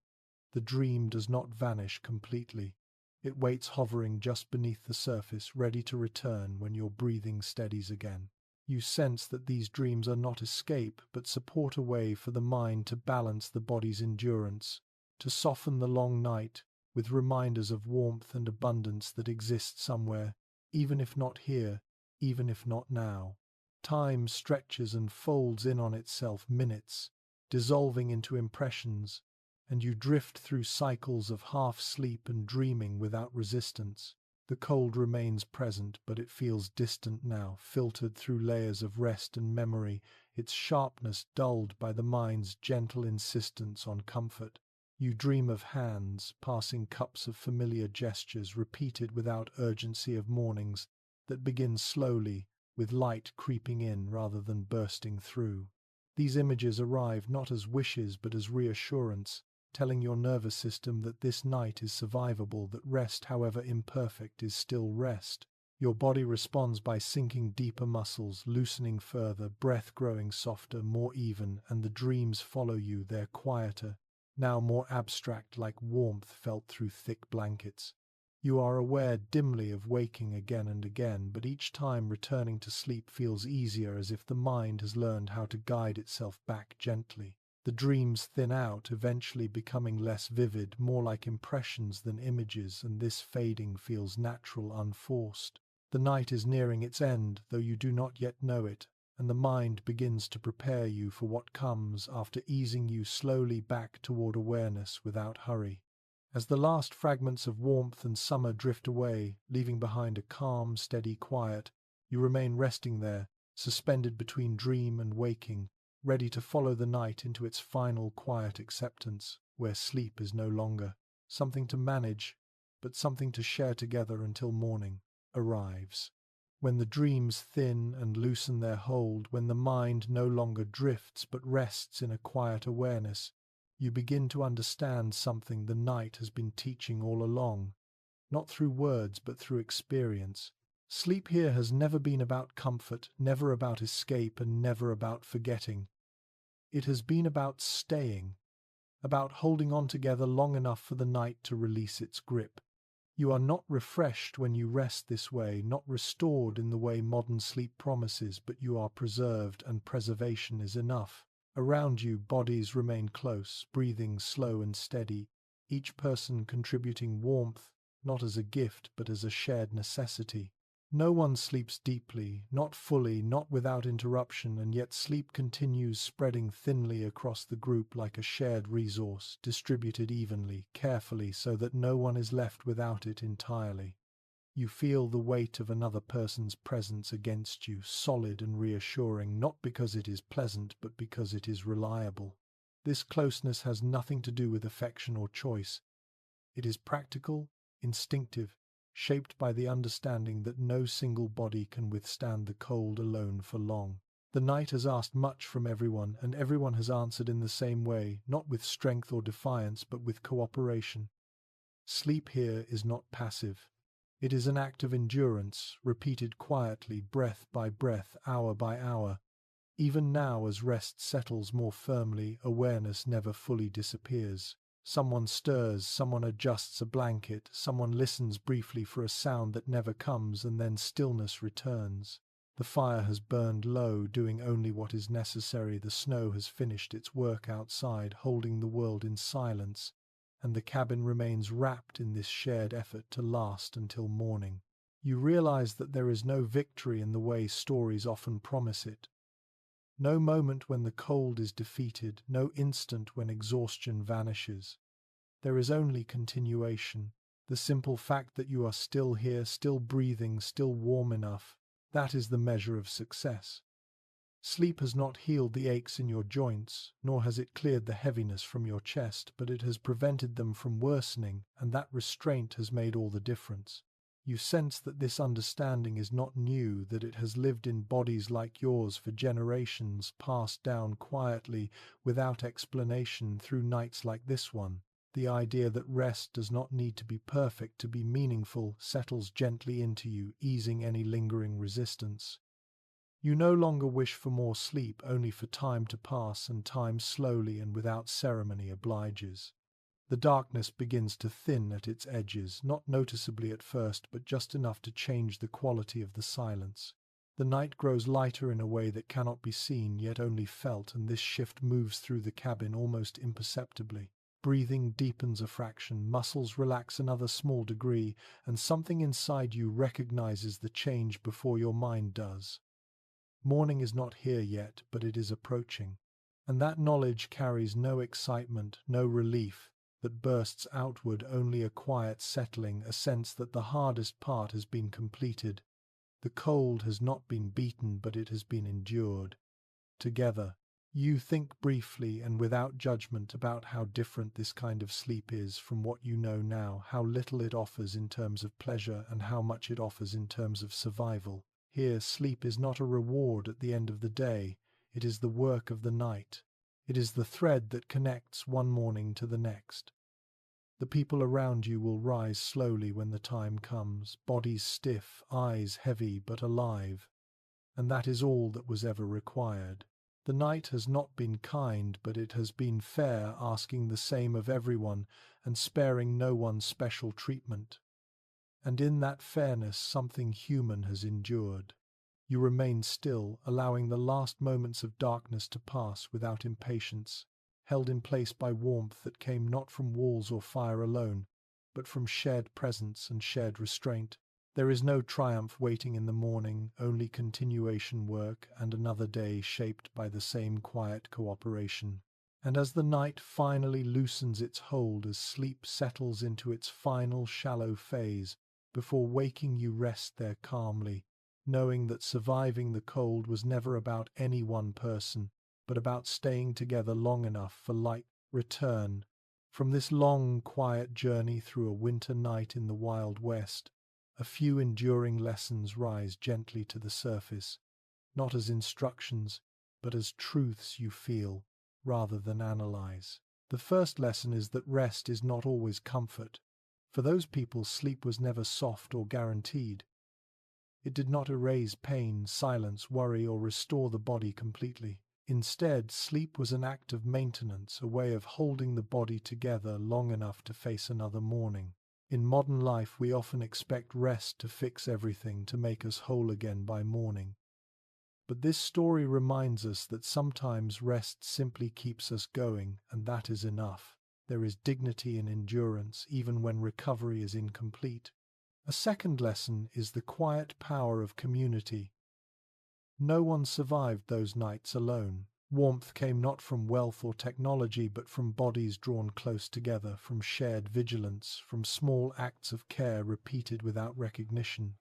the dream does not vanish completely. It waits hovering just beneath the surface, ready to return when your breathing steadies again. You sense that these dreams are not escape, but support, a way for the mind to balance the body's endurance, to soften the long night with reminders of warmth and abundance that exist somewhere, even if not here, even if not now. Time stretches and folds in on itself, minutes, dissolving into impressions, and you drift through cycles of half sleep and dreaming without resistance. The cold remains present, but it feels distant now, filtered through layers of rest and memory, its sharpness dulled by the mind's gentle insistence on comfort. You dream of hands, passing cups of familiar gestures, repeated without urgency, of mornings that begin slowly, with light creeping in rather than bursting through. These images arrive not as wishes but as reassurance, telling your nervous system that this night is survivable, that rest, however imperfect, is still rest. Your body responds by sinking deeper, muscles loosening further, breath growing softer, more even, and the dreams follow you. They're quieter, now more abstract, like warmth felt through thick blankets. You are aware dimly of waking again and again, but each time returning to sleep feels easier, as if the mind has learned how to guide itself back gently. The dreams thin out, eventually becoming less vivid, more like impressions than images, and this fading feels natural, unforced. The night is nearing its end, though you do not yet know it, and the mind begins to prepare you for what comes after easing you slowly back toward awareness without hurry. As the last fragments of warmth and summer drift away, leaving behind a calm, steady quiet, you remain resting there, suspended between dream and waking, ready to follow the night into its final quiet acceptance, where sleep is no longer something to manage, but something to share together until morning arrives. When the dreams thin and loosen their hold, when the mind no longer drifts but rests in a quiet awareness, you begin to understand something the night has been teaching all along, not through words but through experience. Sleep here has never been about comfort, never about escape, and never about forgetting. It has been about staying, about holding on together long enough for the night to release its grip. You are not refreshed when you rest this way, not restored in the way modern sleep promises, but you are preserved, and preservation is enough. Around you, bodies remain close, breathing slow and steady, each person contributing warmth, not as a gift but as a shared necessity. No one sleeps deeply, not fully, not without interruption, and yet sleep continues spreading thinly across the group like a shared resource, distributed evenly, carefully, so that no one is left without it entirely. You feel the weight of another person's presence against you, solid and reassuring, not because it is pleasant, but because it is reliable. This closeness has nothing to do with affection or choice. It is practical, instinctive, shaped by the understanding that no single body can withstand the cold alone for long. The night has asked much from everyone, and everyone has answered in the same way, not with strength or defiance, but with cooperation. Sleep here is not passive. It is an act of endurance, repeated quietly, breath by breath, hour by hour. Even now, as rest settles more firmly, awareness never fully disappears. Someone stirs, someone adjusts a blanket, someone listens briefly for a sound that never comes, and then stillness returns. The fire has burned low, doing only what is necessary. The snow has finished its work outside, holding the world in silence, and the cabin remains wrapped in this shared effort to last until morning. You realize that there is no victory in the way stories often promise it. No moment when the cold is defeated, no instant when exhaustion vanishes. There is only continuation. The simple fact that you are still here, still breathing, still warm enough, that is the measure of success. Sleep has not healed the aches in your joints, nor has it cleared the heaviness from your chest, but it has prevented them from worsening, and that restraint has made all the difference. You sense that this understanding is not new, that it has lived in bodies like yours for generations, passed down quietly, without explanation, through nights like this one. The idea that rest does not need to be perfect to be meaningful settles gently into you, easing any lingering resistance. You no longer wish for more sleep, only for time to pass, and time slowly and without ceremony obliges. The darkness begins to thin at its edges, not noticeably at first, but just enough to change the quality of the silence. The night grows lighter in a way that cannot be seen, yet only felt, and this shift moves through the cabin almost imperceptibly. Breathing deepens a fraction, muscles relax another small degree, and something inside you recognizes the change before your mind does. Morning is not here yet, but it is approaching. And that knowledge carries no excitement, no relief, that bursts outward, only a quiet settling, a sense that the hardest part has been completed. The cold has not been beaten, but it has been endured. Together, you think briefly and without judgment about how different this kind of sleep is from what you know now, how little it offers in terms of pleasure and how much it offers in terms of survival. Here, sleep is not a reward at the end of the day, it is the work of the night. It is the thread that connects one morning to the next. The people around you will rise slowly when the time comes, bodies stiff, eyes heavy but alive. And that is all that was ever required. The night has not been kind, but it has been fair, asking the same of everyone and sparing no one special treatment. And in that fairness something human has endured. You remain still, allowing the last moments of darkness to pass without impatience, held in place by warmth that came not from walls or fire alone, but from shared presence and shared restraint. There is no triumph waiting in the morning, only continuation work and another day shaped by the same quiet cooperation. And as the night finally loosens its hold, as sleep settles into its final shallow phase, before waking you rest there calmly, knowing that surviving the cold was never about any one person, but about staying together long enough for light return. From this long, quiet journey through a winter night in the Wild West, a few enduring lessons rise gently to the surface, not as instructions, but as truths you feel, rather than analyze. The first lesson is that rest is not always comfort. For those people, sleep was never soft or guaranteed. It did not erase pain, silence, worry, or restore the body completely. Instead, sleep was an act of maintenance, a way of holding the body together long enough to face another morning. In modern life, we often expect rest to fix everything, to make us whole again by morning. But this story reminds us that sometimes rest simply keeps us going, and that is enough. There is dignity in endurance, even when recovery is incomplete. A second lesson is the quiet power of community. No one survived those nights alone. Warmth came not from wealth or technology, but from bodies drawn close together, from shared vigilance, from small acts of care repeated without recognition.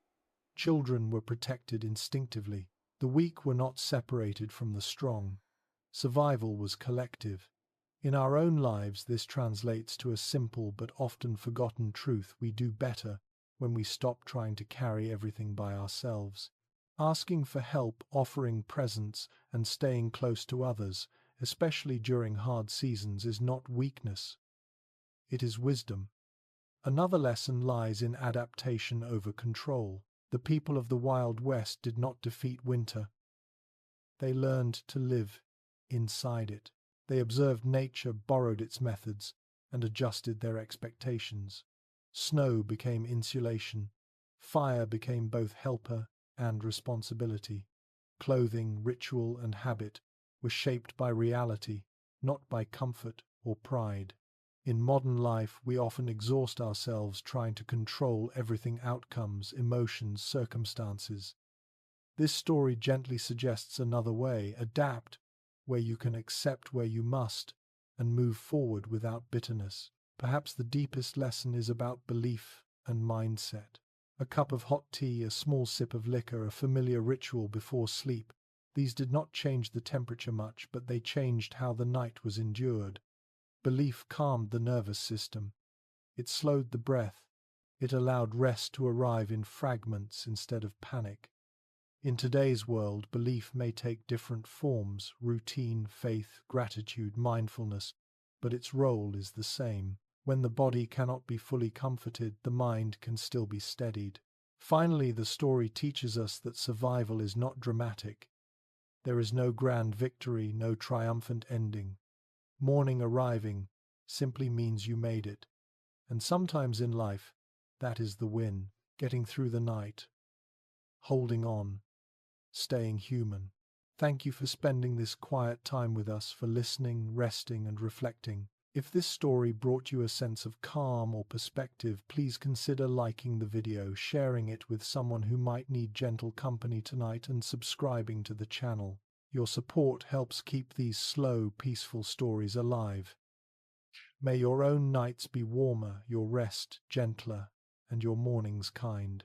Children were protected instinctively. The weak were not separated from the strong. Survival was collective. In our own lives, this translates to a simple but often forgotten truth: we do better when we stop trying to carry everything by ourselves. Asking for help, offering presents, and staying close to others, especially during hard seasons, is not weakness. It is wisdom. Another lesson lies in adaptation over control. The people of the Wild West did not defeat winter. They learned to live inside it. They observed nature, borrowed its methods, and adjusted their expectations. Snow became insulation. Fire became both helper and responsibility. Clothing, ritual, and habit were shaped by reality, not by comfort or pride. In modern life, we often exhaust ourselves trying to control everything: outcomes, emotions, circumstances. This story gently suggests another way: adapt where you can, accept where you must, and move forward without bitterness. Perhaps the deepest lesson is about belief and mindset. A cup of hot tea, a small sip of liquor, a familiar ritual before sleep. These did not change the temperature much, but they changed how the night was endured. Belief calmed the nervous system. It slowed the breath. It allowed rest to arrive in fragments instead of panic. In today's world, belief may take different forms: routine, faith, gratitude, mindfulness, but its role is the same. When the body cannot be fully comforted, the mind can still be steadied. Finally, the story teaches us that survival is not dramatic. There is no grand victory, no triumphant ending. Morning arriving simply means you made it. And sometimes in life, that is the win: getting through the night, holding on, staying human. Thank you for spending this quiet time with us, for listening, resting, and reflecting. If this story brought you a sense of calm or perspective, please consider liking the video, sharing it with someone who might need gentle company tonight, and subscribing to the channel. Your support helps keep these slow, peaceful stories alive. May your own nights be warmer, your rest gentler, and your mornings kind.